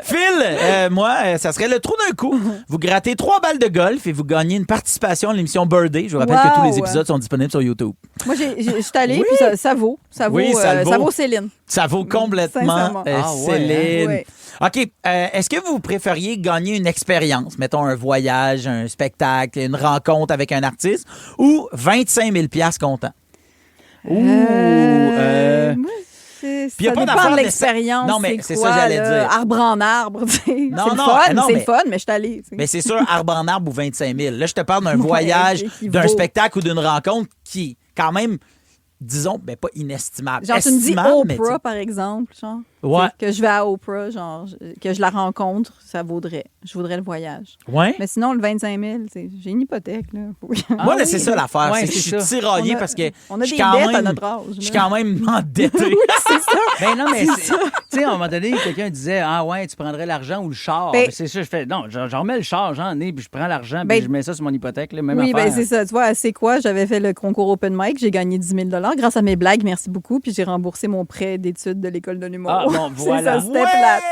Phil, moi, ça serait le trou d'un coup. Vous grattez 3 balles de golf et vous gagnez une participation à l'émission Birdie. Je vous rappelle que tous les épisodes sont disponibles sur YouTube. Moi, je suis allée, puis ça vaut. Ça vaut, Oui, ça le vaut. ça vaut Céline. Ça vaut complètement Sincèrement. Céline. Ouais. OK. Est-ce que vous préfériez gagner une expérience, mettons un voyage, un spectacle, une rencontre avec un artiste, ou 25 000 $ comptant? Moi, Puis y a ça pas dépend d'affaire de de- l'expérience. Non, mais c'est ça, quoi, j'allais là? dire. Arbre en arbre, tu sais. C'est Non, le non, fun, non, c'est mais- le fun, mais je suis allée. tu sais. Mais c'est sûr, arbre en arbre ou 25 000. Là, je te parle d'un Ouais, voyage, qui d'un vaut. spectacle ou d'une rencontre qui, quand même, disons, ben pas inestimable. Genre, tu me dis Estimable, mais Oprah, tu- par exemple, genre. Ouais. Que je vais à Oprah, genre, que je la rencontre, ça vaudrait. Je voudrais le voyage. Ouais. Mais sinon, le 25 000, j'ai une hypothèque, là. Oui. Moi, là, c'est ça l'affaire. Ouais, c'est que je c'est suis ça. tiraillé On a- parce que on a je suis des quand dettes à même- notre âge, Je suis là. quand même endetté. C'est ça. Ben non, mais tu sais, à un moment donné, quelqu'un disait ah ouais, tu prendrais l'argent ou le char. Ben- Ben, c'est ça, je fais non, j'en remets le char, j'en ai, puis je prends l'argent, puis Ben- je mets ça sur mon hypothèque, là, même Oui, affaire. ben c'est ça. Tu vois, c'est quoi? J'avais fait le concours Open Mic, j'ai gagné 10 000 grâce à mes blagues, merci beaucoup, puis j'ai remboursé mon prêt d'études de l'école de l'humour. Ah, bon, C'est voilà. ça, c'était Ouais! plate.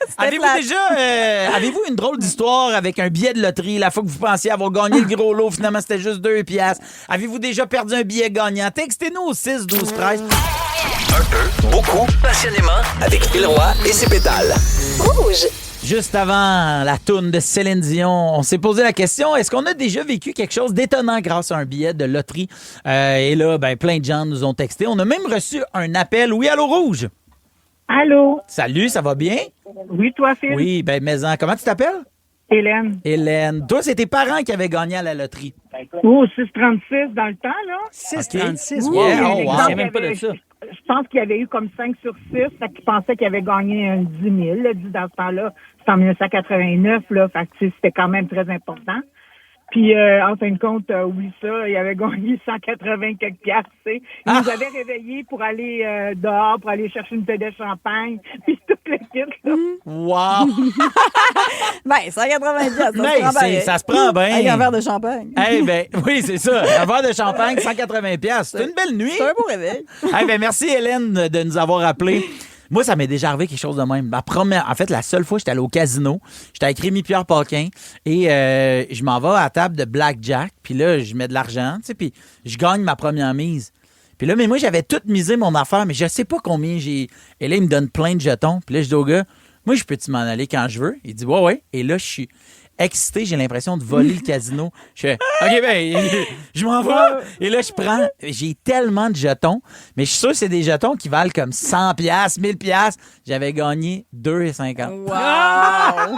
C'était Avez-vous plate. déjà avez-vous une drôle d'histoire avec un billet de loterie la fois que vous pensiez avoir gagné le gros lot, finalement c'était juste 2 piastres? Avez-vous déjà perdu un billet gagnant? Textez-nous au 6 12 13. Un peu, beaucoup, passionnément, avec Phil Roy et ses pétales. Rouge. Juste avant la toune de Céline Dion, on s'est posé la question, est-ce qu'on a déjà vécu quelque chose d'étonnant grâce à un billet de loterie? Et là, ben, plein de gens nous ont texté. On a même reçu un appel. Oui, allô, Rouge? Allô? Salut, ça va bien? Oui, toi, Phil? Oui, ben, mais comment tu t'appelles? Hélène. Hélène. Toi, c'est tes parents qui avaient gagné à la loterie. Oh, 6,36 dans le temps, là. 6,36, OK. wow, Yeah, oh, je wow. savais même pas de ça. Je pense qu'il y avait eu comme 5 sur 6, fait qu'ils pensaient qu'il avait gagné un 10 000, là, dans ce temps-là. C'était en 1989, là, fait que tu sais, c'était quand même très important. Puis, en fin de compte, oui, ça, il avait gagné 180 quelques piastres, tu sais. Il nous avait réveillés pour aller dehors, pour aller chercher une paix de champagne, puis tout le kit, là. Wow! Ben, 190 Mais ça se prend bien. Avec un verre de champagne. Eh ben, oui, c'est ça. Un verre de champagne, 180 piastres. C'est une belle nuit. C'est un beau réveil. Eh ben, merci, Hélène, de nous avoir appelés. Moi, ça m'est déjà arrivé quelque chose de même. En fait, la seule fois, j'étais allé au casino. J'étais avec Rémi-Pierre Paquin et je m'en vais à la table de blackjack. Puis là, je mets de l'argent, tu sais, puis je gagne ma première mise. Puis là, mais moi, j'avais tout misé mon affaire, mais je sais pas combien j'ai... Et là, il me donne plein de jetons. Puis là, je dis au gars, moi, je peux-tu m'en aller quand je veux? Il dit, ouais. Et là, je suis excité, j'ai l'impression de voler le casino. Je fais, OK, ben, je m'en vais. Et là, je prends, j'ai tellement de jetons, mais je suis sûr que c'est des jetons qui valent comme 100 piastres, 1000 piastres. J'avais gagné 2,50. Wow!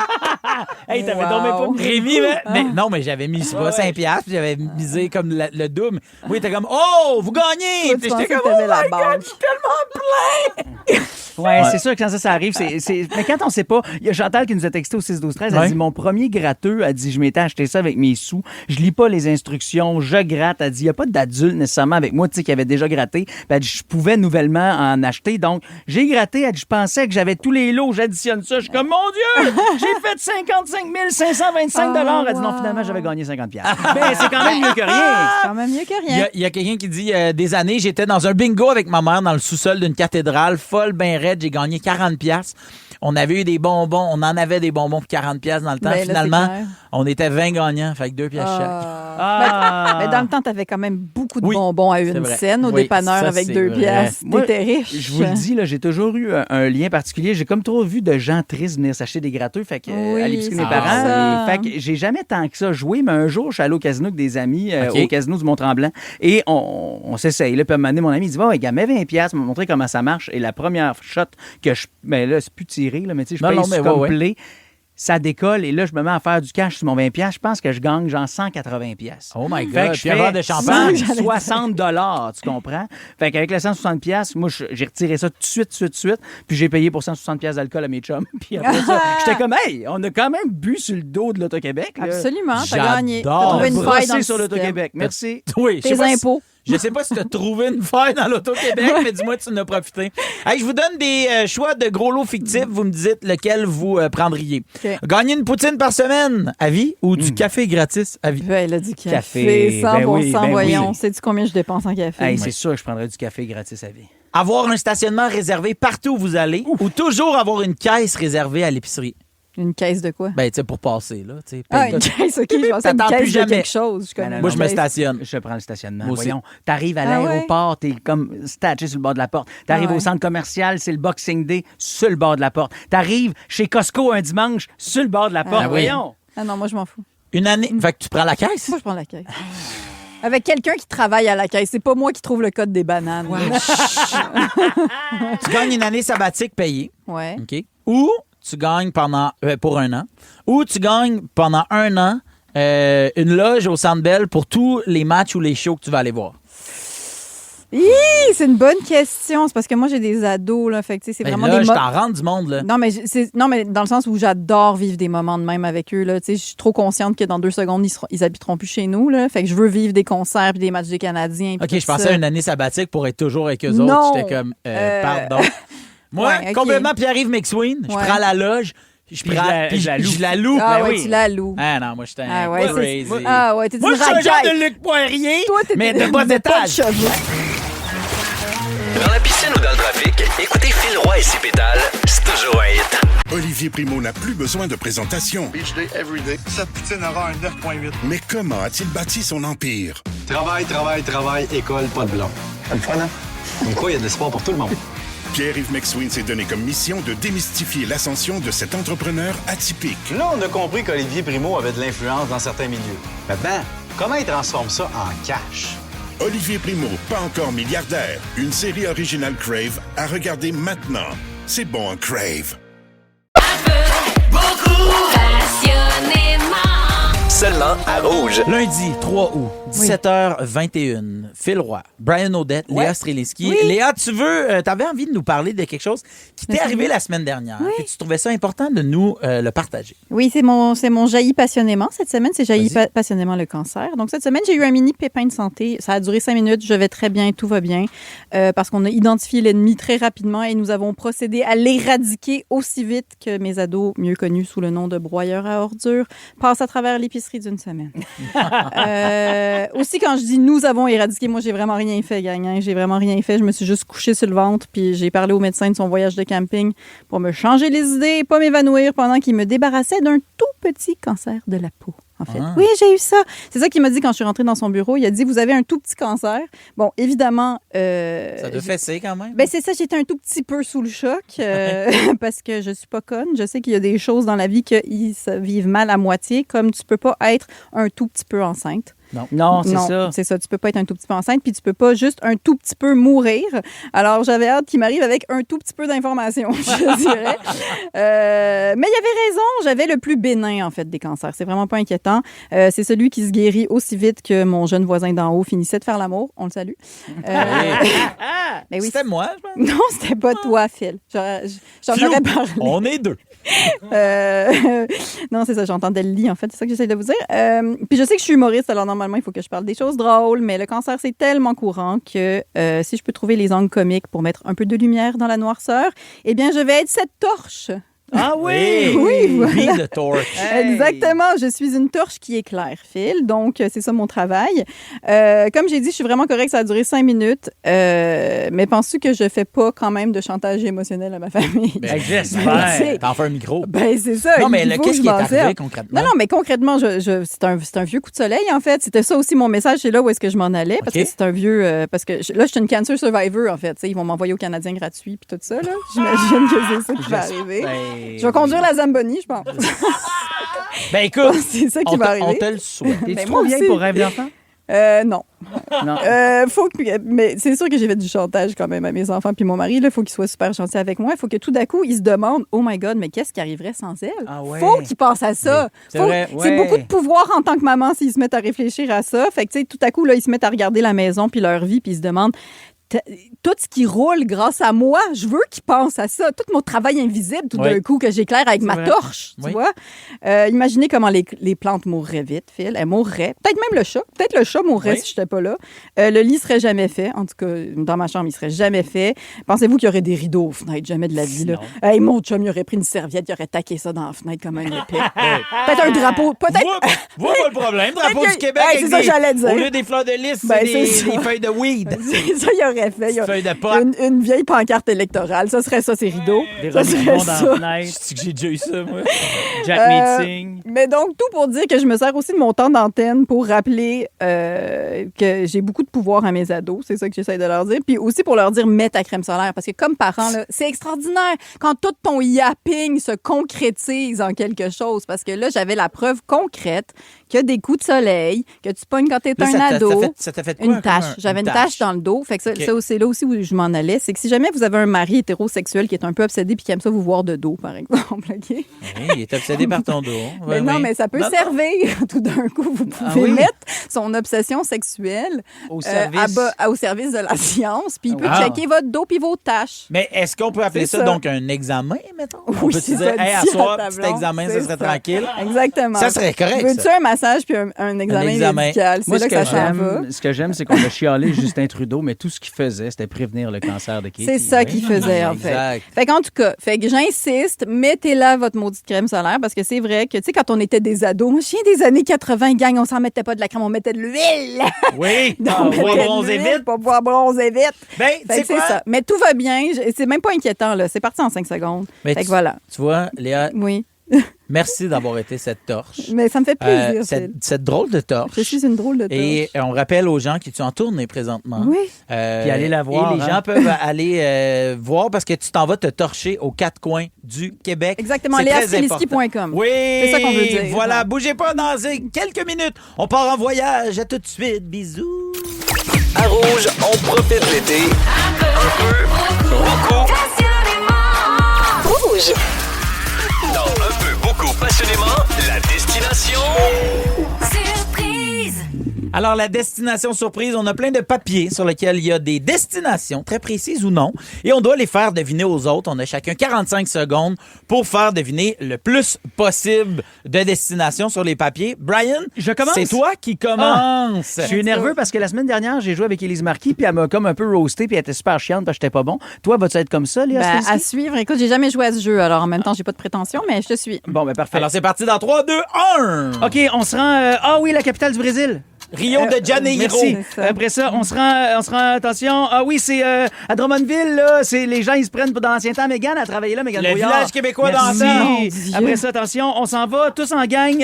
Hey, t'avais tombé pas Rémi, mais non, mais j'avais mis, pas 5 piastres, puis j'avais misé comme le double. Oui, il était comme, oh, vous gagnez! Puis j'étais comme, oh my God, je suis tellement plein! Ouais, c'est sûr que quand ça arrive, mais quand on sait pas, il y a Chantal qui nous a texté au 6-12-13, elle dit, mon premier gratteux, elle dit, je m'étais acheté ça avec mes sous, je lis pas les instructions, je gratte, elle dit, il y a pas d'adulte nécessairement avec moi, tu sais, qui avait déjà gratté, puis elle dit, je pouvais nouvellement en acheter, donc j'ai gratté, elle dit, je pensais que j'avais tous les lots, j'additionne ça, je suis comme, mon Dieu, j'ai fait 55 525 $. Elle dit, non, finalement, j'avais gagné 50 piastres. Ben, c'est quand même mieux que rien. C'est quand même mieux que rien. Il y a quelqu'un qui dit, des années, j'étais dans un bingo avec ma mère dans le sous-sol d'une cathédrale, folle, ben raide, j'ai gagné 40 piastres. On avait eu des bonbons, on en avait des bonbons pour 40 piastres dans le temps. Ben, là, finalement, on était 20 gagnants, fait que 2 piastres chaque. Mais dans le temps, t'avais quand même beaucoup de bonbons à une scène au dépanneur avec 2 piastres. T'étais riche. Je vous le dis, là, j'ai toujours eu un lien particulier. J'ai comme trop vu de gens tristes venir s'acheter des gratteux à l'épicerie de mes parents. Fait que j'ai jamais tant que ça joué, mais un jour, je suis allé au casino avec des amis, au casino du Mont-Tremblant, et on s'essaye. Là, puis à un moment donné, mon ami dit, gars, mets 20 piastres, m'a montré comment ça marche. Et la première shot que je... Ben là, c'est plus tiré, là, mais tu sais, je paye complet. Ça décolle et là, je me mets à faire du cash sur mon 20 piastres. Je pense que je gagne genre 180 piastres. Oh my God. Fait que je fais de champagne 60 $, tu comprends? Fait qu'avec les 160 piastres, moi, j'ai retiré ça tout de suite. Puis j'ai payé pour 160 piastres d'alcool à mes chums. Puis après ça, j'étais comme, hey, on a quand même bu sur le dos de l'Auto-Québec. Là. Absolument, t'as gagné. T'as J'adore. trouvé une faille dans le sur système. l'Auto-Québec. Merci. Oui, Tes impôts. Je sais pas si tu as trouvé une faille dans l'Auto-Québec, mais dis-moi que tu en as profité. Hey, je vous donne des choix de gros lots fictifs. Vous me dites lequel vous prendriez. Okay. Gagner une poutine par semaine à vie ou du café gratis à vie? Elle a du café. 100%, voyons. Sais-tu combien je dépense en café? Hey, c'est sûr que je prendrais du café gratis à vie. Avoir un stationnement réservé partout où vous allez ou toujours avoir une caisse réservée à l'épicerie? Une caisse de quoi? Ben, tu sais, pour passer, là. Une caisse, OK. Je pensais une caisse de quelque chose. Moi, je me stationne. Je prends le stationnement. Moi aussi. Voyons, t'arrives à l'aéroport, t'es comme statché sur le bord de la porte. T'arrives au centre commercial, c'est le Boxing Day, sur le bord de la porte. T'arrives chez Costco un dimanche, sur le bord de la porte. Voyons. Ah non, moi, je m'en fous. Une année. Fait que tu prends la caisse? Moi, je prends la caisse. Avec quelqu'un qui travaille à la caisse. C'est pas moi qui trouve le code des bananes. Ouais. Tu gagnes une année sabbatique payée. Ouais. OK. Ou tu gagnes pendant pour un an. Ou tu gagnes pendant un an une loge au Centre Bell pour tous les matchs ou les shows que tu vas aller voir. C'est une bonne question. C'est parce que moi, j'ai des ados. Là, fait que, c'est vraiment là, des je t'en rentre du monde. Là. Non, mais dans le sens où j'adore vivre des moments de même avec eux. Je suis trop consciente que dans 2 secondes, ils habiteront plus chez nous. Là, fait que je veux vivre des concerts puis des matchs des Canadiens. OK, je pensais à une année sabbatique pour être toujours avec eux autres. J'étais comme, pardon. Moi, complètement Pierre-Yves McSween. Je prends la loge. Je la loue. Ah ben ouais, oui. tu la loues. Ah non, moi, j'étais crazy. Moi, t'es je suis un genre de Luc Poirier, mais de bas d'étage. Dans la piscine ou dans le trafic, écoutez Phil Roy et ses pétales, c'est toujours un hit. Olivier Primo n'a plus besoin de présentation. Beach day, everyday. Sa poutine aura un 9.8. Mais comment a-t-il bâti son empire? Travail, école, pas de blanc. C'est le fun, hein? Comme quoi, il y a de l'espoir pour tout le monde. Pierre-Yves McSween s'est donné comme mission de démystifier l'ascension de cet entrepreneur atypique. Là, on a compris qu'Olivier Primo avait de l'influence dans certains milieux. Maintenant, comment il transforme ça en cash? Olivier Primo, pas encore milliardaire. Une série originale Crave à regarder maintenant. C'est bon, Crave. Beaucoup passionnément. seulement à Rouge. Lundi 3 août, 17h21. Phil Roy, Brian Odette, Léa Strelinski. Léa, t'avais envie de nous parler de quelque chose qui t'est arrivé la semaine dernière. Et tu trouvais ça important de nous le partager. Oui, c'est mon jailli passionnément. Cette semaine, c'est jailli passionnément le cancer. Donc, cette semaine, j'ai eu un mini pépin de santé. Ça a duré 5 minutes. Je vais très bien, tout va bien. Parce qu'on a identifié l'ennemi très rapidement et nous avons procédé à l'éradiquer aussi vite que mes ados, mieux connus sous le nom de broyeurs à ordures, passent à travers l'épicerie d'une semaine. Aussi, quand je dis nous avons éradiqué, moi, j'ai vraiment rien fait, gang. Hein? J'ai vraiment rien fait. Je me suis juste couchée sur le ventre puis j'ai parlé au médecin de son voyage de camping pour me changer les idées et pas m'évanouir pendant qu'il me débarrassait d'un tout petit cancer de la peau. En fait. Oui, j'ai eu ça. C'est ça qu'il m'a dit quand je suis rentrée dans son bureau. Il a dit, vous avez un tout petit cancer. Bon, évidemment... ça te fesser quand même? Ben c'est ça, j'étais un tout petit peu sous le choc parce que je suis pas conne. Je sais qu'il y a des choses dans la vie qui se vivent mal à moitié, comme tu peux pas être un tout petit peu enceinte. Non, c'est ça. C'est ça. Tu peux pas être un tout petit peu enceinte, puis tu peux pas juste un tout petit peu mourir. Alors, j'avais hâte qu'il m'arrive avec un tout petit peu d'informations, je dirais. Mais il avait raison. J'avais le plus bénin, en fait, des cancers. C'est vraiment pas inquiétant. C'est celui qui se guérit aussi vite que mon jeune voisin d'en haut finissait de faire l'amour. On le salue. Mais oui, c'était moi, je pense. Non, c'était pas toi, Phil. J'en aurais parlé. On est deux. Non, c'est ça. J'entendais le lit, en fait. C'est ça que j'essaie de vous dire. Puis je sais que je suis humoriste, alors normalement, il faut que je parle des choses drôles, mais le cancer, c'est tellement courant que si je peux trouver les angles comiques pour mettre un peu de lumière dans la noirceur, eh bien, je vais être cette torche. Ah oui! Oui, voilà. Be the torch. Exactement. Je suis une torche qui éclaire, Phil. Donc, c'est ça mon travail. Comme j'ai dit, je suis vraiment correcte. Ça a duré 5 minutes. Mais penses-tu que je fais pas quand même de chantage émotionnel à ma famille? Ben, j'espère. T'en fais un micro. Ben, c'est ça. Non, mais qu'est-ce qui est arrivé concrètement? Non, mais concrètement, c'est un vieux coup de soleil, en fait. C'était ça aussi mon message. C'est là où est-ce que je m'en allais. Parce que c'est un vieux... parce que là, je suis une cancer survivor, en fait. T'sais, ils vont m'envoyer au Canadien gratuit puis tout ça. Là. J'imagine que c'est ça qui va arriver. Je vais conduire la Zamboni, je pense. Ben écoute, c'est ça qui va arriver. On te le souhaite. T'es trop vieille pour rêver d'enfant? Non. Mais c'est sûr que j'ai fait du chantage quand même à mes enfants. Puis mon mari, il faut qu'il soit super gentil avec moi. Il faut que tout d'un coup, il se demande, oh my God, mais qu'est-ce qui arriverait sans elle? Ah ouais. Faut qu'il pense à ça. C'est beaucoup de pouvoir en tant que maman s'ils se mettent à réfléchir à ça. Fait que, tu sais, tout à coup, là, ils se mettent à regarder la maison puis leur vie puis ils se demandent, tout ce qui roule grâce à moi, je veux qu'ils pensent à ça. Tout mon travail invisible, tout d'un coup, que j'éclaire avec ma torche, tu vois. Imaginez comment les plantes mourraient vite, Phil. Elles mourraient. Peut-être même le chat. Peut-être le chat mourrait si je n'étais pas là. Le lit serait jamais fait. En tout cas, dans ma chambre, il serait jamais fait. Pensez-vous qu'il y aurait des rideaux aux fenêtres? Jamais de la vie, là. Hey, mon chum, il aurait pris une serviette, il aurait taqué ça dans la fenêtre comme un épée. Peut-être un drapeau. Peut-être... Vois pas le problème. Drapeau du Québec. C'est ça que j'allais dire. Au lieu des fleurs de lys, c'est des feuilles de weed. C'est ça, il aurait fait. Feuille de pote. Une vieille pancarte électorale. Ça serait ça, ces rideaux. Des ça remibons dans la fenêtre. Je sais que j'ai déjà eu ça, moi. Jack Meeting. Mais donc, tout pour dire que je me sers aussi de mon temps d'antenne pour rappeler que j'ai beaucoup de pouvoir à mes ados. C'est ça que j'essaie de leur dire. Puis aussi pour leur dire, mets ta crème solaire. Parce que comme parent, là, c'est extraordinaire quand tout ton yapping se concrétise en quelque chose. Parce que là, j'avais la preuve concrète que des coups de soleil, que tu pognes quand t'es un ado. Ça t'a fait quoi? Une tache. J'avais une tache dans le dos. Fait que ça, c'est là aussi où je m'en allais. C'est que si jamais vous avez un mari hétérosexuel qui est un peu obsédé puis qui aime ça vous voir de dos, par exemple, OK? Oui, il est obsédé par ton dos. Mais non, mais ça peut servir. Tout d'un coup, vous pouvez mettre son obsession sexuelle au service de la science, puis il peut checker votre dos puis vos taches. Mais est-ce qu'on peut appeler ça donc un examen, mettons? On peut se dire, à soir, petit examen, ça serait tranquille. Exactement. Ça serait correct. Veux-tu un massage puis un examen médical? C'est moi, là que ça s'en va. Ce que j'aime, c'est qu'on a chialé Justin Trudeau, mais tout ce qu'il faisait, c'était prévenir le cancer de Katie. C'est ça qu'il faisait, en fait. Fait qu'en tout cas, j'insiste, mettez là votre maudite crème solaire, parce que c'est vrai que, tu sais, quand on était des ados, moi, je viens des années 80, gang, on s'en mettait pas de la crème, on mettait de l'huile. Oui, pour pouvoir bronzer vite. Pour pouvoir bronzer vite. Ben, c'est ça. Mais tout va bien. C'est même pas inquiétant, là. C'est parti en 5 secondes. Mais fait que voilà. Tu vois, Léa. Oui. Merci d'avoir été cette torche. Mais ça me fait plaisir. Cette drôle de torche. Je suis une drôle de torche. Et on rappelle aux gens qui sont en tournée présentement. Oui. Puis aller la voir. Et les gens peuvent aller voir parce que tu t'en vas te torcher aux 4 coins du Québec. Exactement, léastreliski.com. Oui. C'est ça qu'on veut dire. Voilà, bougez pas dans quelques minutes. On part en voyage. À tout de suite. Bisous. À Rouge, on profite de l'été. Un peu, beaucoup. Rouge. Dans un peu, beaucoup, passionnément, la destination Alors, la destination surprise, on a plein de papiers sur lesquels il y a des destinations, très précises ou non, et on doit les faire deviner aux autres. On a chacun 45 secondes pour faire deviner le plus possible de destinations sur les papiers. Brian, je commence. C'est toi qui commence. Je suis nerveux parce que la semaine dernière, j'ai joué avec Élise Marquis, puis elle m'a comme un peu roasté, puis elle était super chiante parce que j'étais pas bon. Toi, vas-tu être comme ça, Léa? Ben, à suivre. Écoute, j'ai jamais joué à ce jeu, alors en même temps, j'ai pas de prétention, mais je te suis. Bon, ben parfait. Alors, c'est parti dans 3, 2, 1. OK, on se rend... Ah oui, la capitale du Brésil. Rio de Janeiro. Merci. Après ça, on se rend, attention. Ah oui, c'est à Drummondville, là. C'est les gens, ils se prennent dans l'ancien temps. Mégane a travaillé là, Mégane Le Brouillard. village québécois dans Merci. Après ça, attention, on s'en va tous en gang.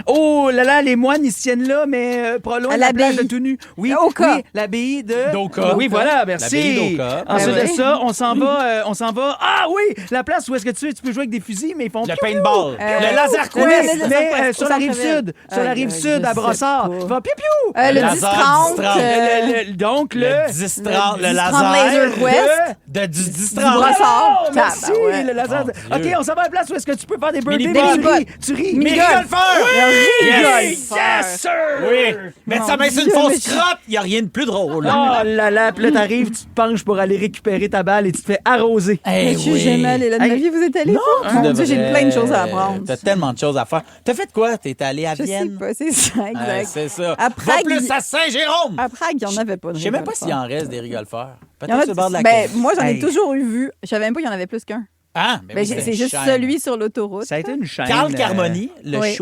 Oh là là, les moines, ils se tiennent là, mais pas loin de la plage de tout nu. Oui, oui, l'abbaye de... Doka. Oui, voilà, merci. L'abbaye d'Oka. Ensuite de ça, on s'en va... Ah oui, la place où est-ce que tu peux jouer avec des fusils, mais ils font... Le paintball. Le laser quest. Mais sur la rive sud. Sur la rive sud, à Brossard. Ils font piou-piou. Le 10-30. Donc, le 10-30, le laser. Laser Quest. De du 10-30. Brossard. Merci, ouais. le laser. OK, on s'en va à la place où est-ce que tu peux faire des birthday Mini-pot. Tu ris. Mini-golfeur. Oui! Yes, sir. Oui. Mettre sa main sur une fausse crotte, il n'y a rien de plus drôle. Oh là là, puis là, t'arrives, tu te penches pour aller récupérer ta balle et tu te fais arroser. Mais je suis jamais allée là de ma vie. Vous êtes allés? Non, Mon Dieu, j'ai plein de choses à apprendre. T'as tellement de choses à faire. T'as fait quoi? T'es allé à Je sais Vienne? pas, c'est ça, exact. C'est ça. À Prague, Va plus à Saint-Jérôme! À Prague, il n'y en avait pas de Je sais même pas rigolfeurs. s'il en reste des rigolfeurs. Il y en a- Peut-être sur le bord de la ben, côte. moi, j'en ai toujours eu vu. Je savais même pas qu'il y en avait plus qu'un. Ah, Ben, c'est juste celui sur l'autoroute. Ça a été une chaîne. Carl Carmoni, Oui.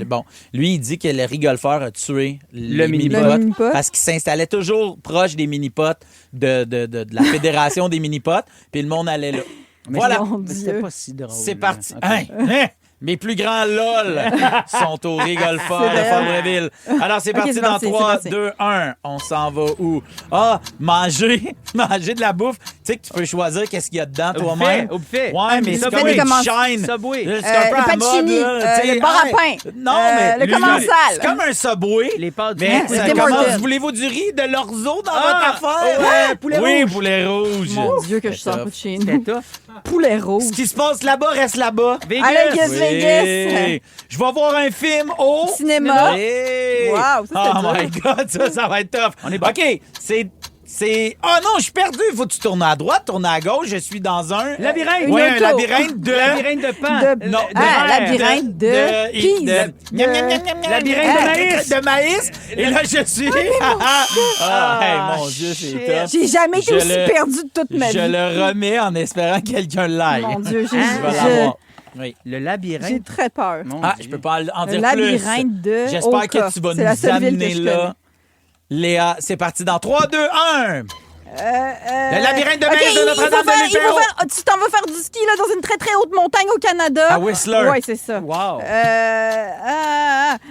bon, lui, il dit que le rigolfeur a tué les mini-pot. mini-pots parce qu'il s'installait toujours proche des mini-pots de la fédération des mini-pots, puis le monde allait là. Mais Voilà. c'était pas si drôle. C'est parti. Ok. Hein? Mes plus grands LOL sont au rigolfeur de Fabreville. Alors, c'est parti c'est dans parti, 3, c'est parti. 2, 1. On s'en va où? Ah, manger de la bouffe. Tu sais que tu peux choisir qu'est-ce qu'il y a dedans toi-même. Au buffet. Ouais, mais c'est Subway. comme une Comment- chaîne. Subway. Là, c'est un peu Les à la mode, pacchini, là, tu sais. le bar à Hey, pain, Non, mais le commensal. c'est comme un Subway. Les pâtes du Mais poulet. ça Tim commence. Hortons. Voulez-vous du riz, de l'orzo dans Ah, votre affaire? ouais, poulet oui, rouge. poulet rouge. Mon Dieu, que je C'est sens tough. pas de chez C'était nous. tough. Poulet rouge. Ce qui se passe là-bas reste là-bas. Vegas. À Las Oui. Vegas. Je vais voir un film au Cinéma. Hey. Wow, ça, c'est oh dur. my God, ça va être tough. On est bon. OK, c'est... Oh non, je suis perdu. Faut que tu tournes à droite, tourner à gauche. Je suis dans un... Labyrinthe. Oui, un auto. labyrinthe de... Labyrinthe de pan. De- Non, Ah, verre. labyrinthe de Pise. Labyrinthe de maïs. De maïs. Et là, je suis... Ah, mon Dieu, c'est tough. J'ai jamais été Je aussi le- perdue de toute ma vie. Je le remets en espérant que quelqu'un l'aille. Mon Dieu, Je vais l'avoir. Oui. Le j'ai labyrinthe. très peur. Mon Ah, Dieu. je peux pas en Le dire labyrinthe plus. de J'espère Oka. que tu vas C'est la nous seule ville que amener je là. Léa, c'est parti dans 3, 2, 1. Le labyrinthe de OK, maïs de il Notre-Dame faut de faire- l'Éthéo. tu t'en vas faire du ski là, dans une très très haute montagne au Canada. À Whistler. Oui, c'est ça. Wow.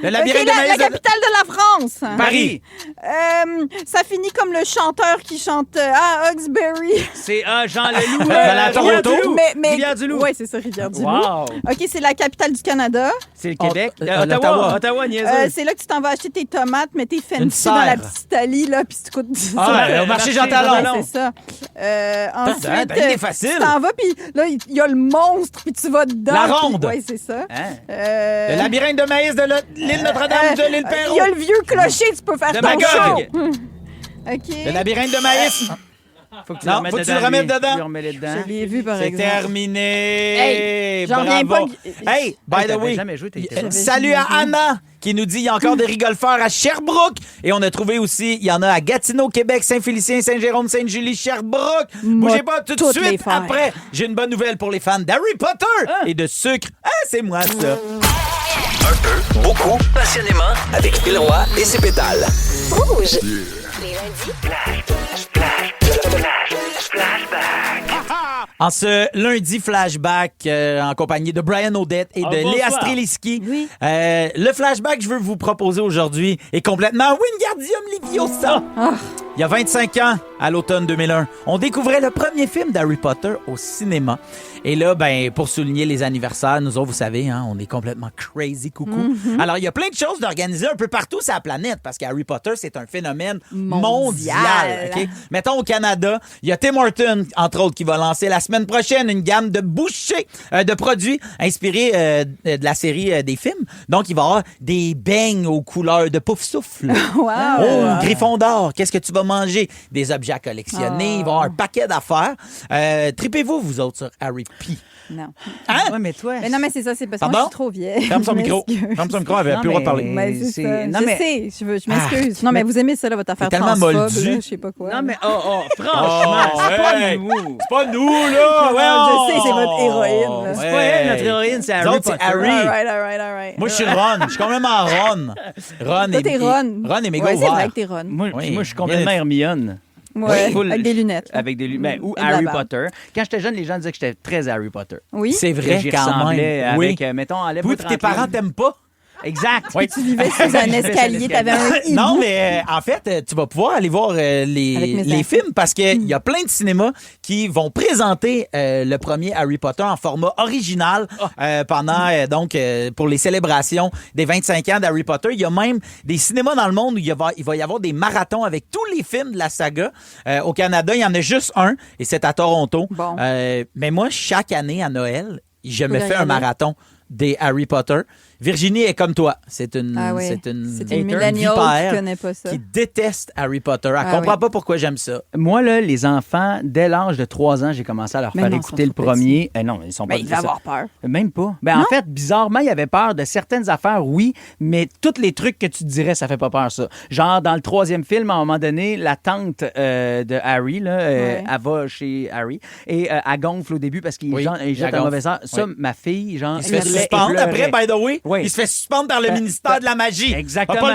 Le labyrinthe OK, de maïs la de- capitale de la France. Paris. Ça finit comme le chanteur qui chante Hawksbury. C'est Jean Leloup. la Toronto. Rivière-du-Loup. Oui, c'est ça, Rivière-du-Loup. Wow. OK, c'est la capitale du Canada. C'est le Québec. Ottawa. Ottawa, niaiseux. C'est là que tu t'en vas acheter tes tomates, mais t'es Une fancy dans la serre. petite Italie, là, puis tu coûtes 10 Ah, au marché Jean Talon. c'est ça. Ensuite, il est facile. tu t'en vas, puis là, il y a le monstre, puis tu vas dedans. La ronde. Oui, c'est ça. Hein? Le labyrinthe de maïs de l'île Notre-Dame de l'île Il Perrault. y a le vieux clocher, tu peux faire De ton Magog. show. OK. Le labyrinthe de maïs. Faut que tu Non, le remettes faut que tu dedans, le remettes lui. dedans. Tu le remets dedans. Je l'ai vu, par C'est exemple. terminé. Hey, j'en reviens Bravo. pas. Hey, by the T'avais way. jamais joué, t'as été J'avais là. Salut à jamais joué. Anna qui nous dit il y a encore des rigolfeurs à Sherbrooke. Et on a trouvé aussi, il y en a à Gatineau, Québec, Saint-Félicien, Saint-Jérôme, Sainte-Julie, Sherbrooke. Bougez pas tout de toutes les suite. faire. Après, j'ai une bonne nouvelle pour les fans d'Harry Potter et de sucre. Ah, c'est moi ça. Un peu, beaucoup, passionnément, avec Phil Roy et ses pétales. Rouge. Les lundis. En ce lundi flashback, en compagnie de Brian Odette et de bonsoir. Léa Streliski, Oui. le flashback que je veux vous proposer aujourd'hui est complètement Wingardium Leviosa. Il y a 25 ans, à l'automne 2001, on découvrait le premier film d'Harry Potter au cinéma. Et là, ben, pour souligner les anniversaires, nous autres, vous savez, hein, on est complètement crazy coucou. Alors, il y a plein de choses d'organiser un peu partout sur la planète parce qu'Harry Potter, c'est un phénomène mondial. OK? Mettons au Canada, il y a Tim Hortons, entre autres, qui va lancer la semaine prochaine une gamme de bouchées de produits inspirés de la série des films. Donc, il va y avoir des beignes aux couleurs de pouf-souffle. Wow! Oh, Gryffondor, qu'est-ce que tu vas manger? Des objets à collectionner. Il va y avoir un paquet d'affaires. Tripez-vous, vous autres, sur Harry P? Non. Hein? Ouais, mais toi. Mais non, mais c'est ça, c'est parce que moi, je suis trop vieille. Ferme son micro. Ferme son micro, elle n'avait plus le droit de parler. Mais c'est ça. Non, je mais- sais, je m'excuse. Non, mais vous aimez ça, là, votre affaire T'es tellement transphobe, moldu. là, je sais pas quoi. Non, mais franchement, c'est pas nous. C'est pas nous, là! Ouais, je sais, c'est votre héroïne. là. C'est pas elle, notre héroïne, c'est Harry Nous autres, Potter. c'est Harry. All right. Moi, je suis Ron. Je suis complètement Ron. Toi, t'es Ron. Ron est méga Ouais, c'est ouvert. vrai que t'es Ron. Moi, Oui. moi, je suis complètement Hermione. Ouais, Full- avec des lunettes. là. Avec des lunettes. Ou Et de la Harry barbe. Potter. Quand j'étais jeune, les gens disaient que j'étais très Harry Potter. Oui. C'est vrai, J'y quand ressemblais même. avec, Oui. mettons, enlève Oui, puis tes parents t'aiment pas? Exact. Oui. Tu vivais sous un escalier, t'avais un hibou. Non, mais en fait, tu vas pouvoir aller voir Avec les mes enfants. films parce qu'il y a plein de cinémas qui vont présenter le premier Harry Potter en format original pendant pour les célébrations des 25 ans d'Harry Potter. Il y a même des cinémas dans le monde où il va y avoir des marathons avec tous les films de la saga. Au Canada, il y en a juste un et c'est à Toronto. Bon. Mais moi, chaque année à Noël, je me le fais un regarder. marathon des Harry Potter. Virginie est comme toi. C'est une Ah oui. c'est une C'est une millennial vipère qui connaît pas ça. qui déteste Harry Potter. Elle Ah comprend oui. pas pourquoi j'aime ça. Moi, là, les enfants, dès l'âge de 3 ans, j'ai commencé à leur Mais faire non, écouter ils le sont trop premier. Non, ils sont pas Ben, il va c'est ça. avoir peur. Même pas. Ben, en fait, bizarrement, il y avait peur de certaines affaires, oui, mais tous les trucs que tu te dirais, ça fait pas peur, ça. Genre, dans le 3e film, à un moment donné, la tante de Harry, là, Ouais. elle va chez Harry et elle gonfle au début parce qu'il Oui, jette il un gonfle. mauvais sort. Ça, Oui. ma fille, genre, Il se fait hurlait et suspendre pleurait. après, by the way. Oui. Il se fait suspendre par le ministère de la magie. Exactement. T'as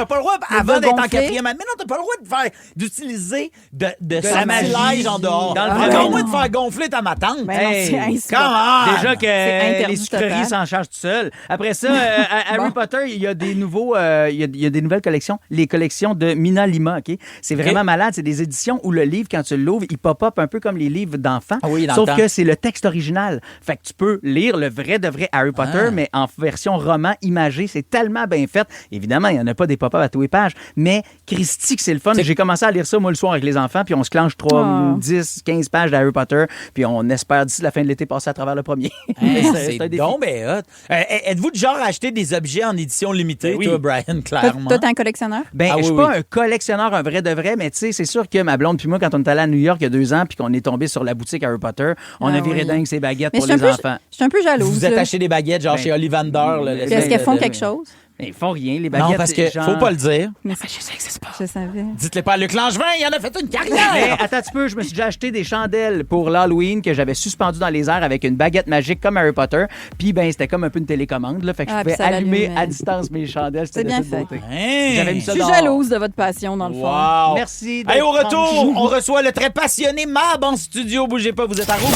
pas le droit avant de d'être en gonfler. 4e année. Mais non, t'as pas le droit d'utiliser de la magie sortilège en dehors. dans le T'as vrai pas le monde. droit de faire gonfler ta matante. Ben non, Hey, c'est insupportable. Comment? Déjà que C'est interdit les sucreries total. s'en chargent tout seul. Après ça, à Harry Bon. Potter, il y a des nouveaux, il y a des nouvelles collections. Les collections de Mina Lima, OK? C'est vraiment malade. C'est des éditions où le livre, quand tu l'ouvres, il pop-up un peu comme les livres d'enfants. Ah oui, dans Sauf le temps. que c'est le texte original. Fait que tu peux lire le vrai de vrai Harry Potter, mais en version roman imagé. C'est tellement bien fait. Évidemment, il n'y en a pas des pop-up à tous les pages, mais Christy, que c'est le fun. J'ai commencé à lire ça, moi, le soir avec les enfants, puis on se clenche 3, 10, 15 pages d'Harry Potter, puis on espère d'ici la fin de l'été passer à travers le premier. Hey, C'est un c'est défi. donc ben hot. Êtes-vous du genre à acheter des objets en édition limitée, Ben oui. toi, Brian, Toi, clairement? toi, t'es un collectionneur? Ben, Ah je suis oui, pas oui. un collectionneur, un vrai de vrai, mais tu sais, c'est sûr que ma blonde puis moi, quand on est allé à New York il y a 2 ans puis qu'on est tombé sur la boutique Harry Potter, on Ah a viré oui. dingue ses baguettes Mais pour je les suis un peu- enfants. Je suis un peu jalouse. Vous êtes là. acheté des baguettes, genre Ben, chez Ollivander. ben, l'espèce Puis est-ce qu'elles font de- quelque chose? Ils font rien, les baguettes. Non, parce que genre- faut pas le dire. Mais je sais que c'est pas. Je savais. Dites-le pas à Luc Langevin, il en a fait une Mais carrière! attends un petit peu, je me suis déjà acheté des chandelles pour l'Halloween que j'avais suspendues dans les airs avec une baguette magique comme Harry Potter. Puis ben c'était comme un peu une télécommande là, fait que Ah, je puis pouvais ça allumer l'allumait. à distance mes chandelles. C'était C'est de bien toute fait. beauté. Hein? J'avais mis Je ça suis dehors. jalouse de votre passion, dans le fond. Wow! Merci. Hey, au d'être retour, franche. on reçoit le très passionné Mab en studio. Bougez pas, vous êtes à rouge.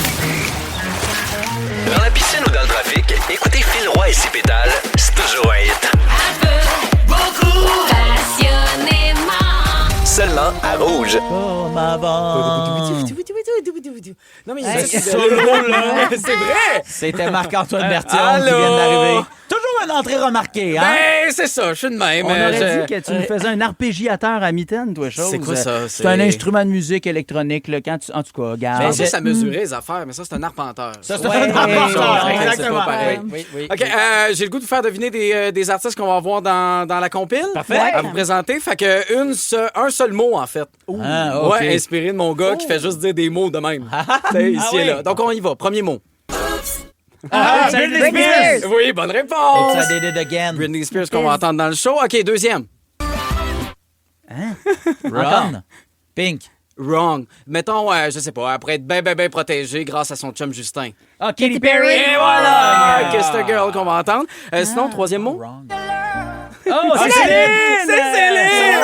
Dans la piscine ou dans le trafic, écoutez Phil Roy et ses pétales, c'est toujours un hit. Seulement à Rouge. Comme avant. Non, mais Hey, ce solo-là, c'est vrai! C'était Marc-Antoine Bertillon qui vient d'arriver. Toujours une entrée remarquée, hein? Ben, c'est ça, je suis de même. On aurait dit que tu nous faisais un arpégiateur à mitaine, toi, chose. C'est quoi ça? C'est un instrument de musique électronique, là, quand tu... En tout cas, Je regarde. pensais que ça mesurait les affaires, mais ça, c'est un arpenteur. Ça, c'est Ouais, un rapporteur, ouais, exactement. c'est pas pareil. Oui. OK, j'ai le goût de vous faire deviner des artistes qu'on va voir dans la compile. Parfait. À vous présenter. Fait que un seul mot, en fait. Ah, OK. Ouais, inspiré de mon gars qui fait juste dire des mots de même. T'sais, ici oui. et là. Donc, on y va. Premier mot. Ah, Britney Britney Spears. Spears! Oui, bonne réponse. It's I did it again. Britney Spears qu'on va entendre dans le show. OK, deuxième. Run. Pink. Wrong. Mettons, je sais pas, après être bien protégé grâce à son chum Justin. Ah, Katy Perry! Et voilà! Kiss the Girl qu'on va entendre. Sinon, troisième mot. Wrong. Oh, c'est Céline! Céline! C'est Céline!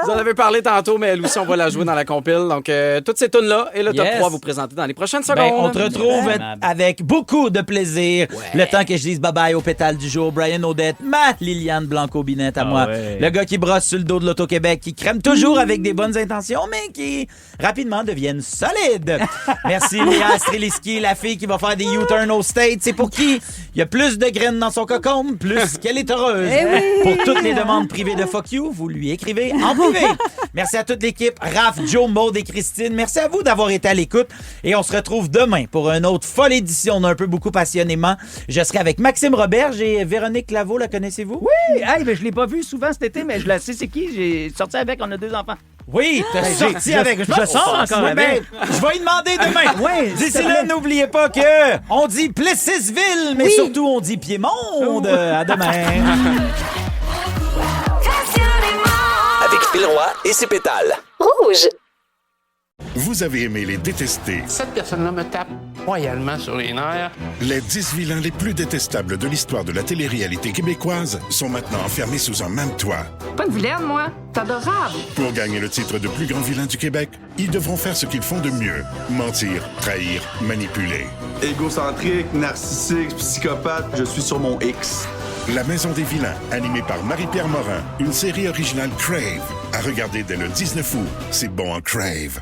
Vous en avait parlé tantôt, mais elle aussi, on va la jouer dans la compile. Donc, toutes ces tunes-là et le top 3 vous présenter dans les prochaines secondes. Ben, on te retrouve avec beaucoup de plaisir. Le temps que je dise bye-bye au pétale du jour. Brian Odette, Matt, Liliane Blanco-Binette à moi. Ouais. Le gars qui brosse sur le dos de l'Auto-Québec, qui crème toujours avec des bonnes intentions, mais qui rapidement deviennent solides. Merci Léa Streliski, la fille qui va faire des U-turn au States. C'est pour qui il y a plus de graines dans son cocon, plus qu'elle est heureuse. Eh oui. Pour toutes les demandes privées de Fuck You, vous lui écrivez en privé. Merci à toute l'équipe, Raph, Joe, Maud et Christine. Merci à vous d'avoir été à l'écoute. Et on se retrouve demain pour une autre folle édition d'Un peu beaucoup passionnément. Je serai avec Maxime Roberge et Véronique Laveau. La connaissez-vous? Oui, hey, ben, je l'ai pas vu souvent cet été, mais je la sais c'est qui. J'ai sorti avec, on a 2 enfants. Oui, t'as sorti avec. Je sors encore avec. Je vais y demander demain. Oui, D'ici là, n'oubliez pas que on dit Plessisville, mais surtout on dit Piémonde. À demain. Avec Phil Roy et ses pétales. Rouge. Vous avez aimé les détester. Cette personne-là me tape royalement sur les nerfs. Les 10 vilains les plus détestables de l'histoire de la télé-réalité québécoise sont maintenant enfermés sous un même toit. Pas de vilaine, moi. C'est adorable. Pour gagner le titre de plus grand vilain du Québec, ils devront faire ce qu'ils font de mieux. Mentir, trahir, manipuler. Égocentrique, narcissique, psychopathe, je suis sur mon X. La Maison des vilains, animée par Marie-Pierre Morin, une série originale Crave. À regarder dès le 19 août. C'est bon en Crave.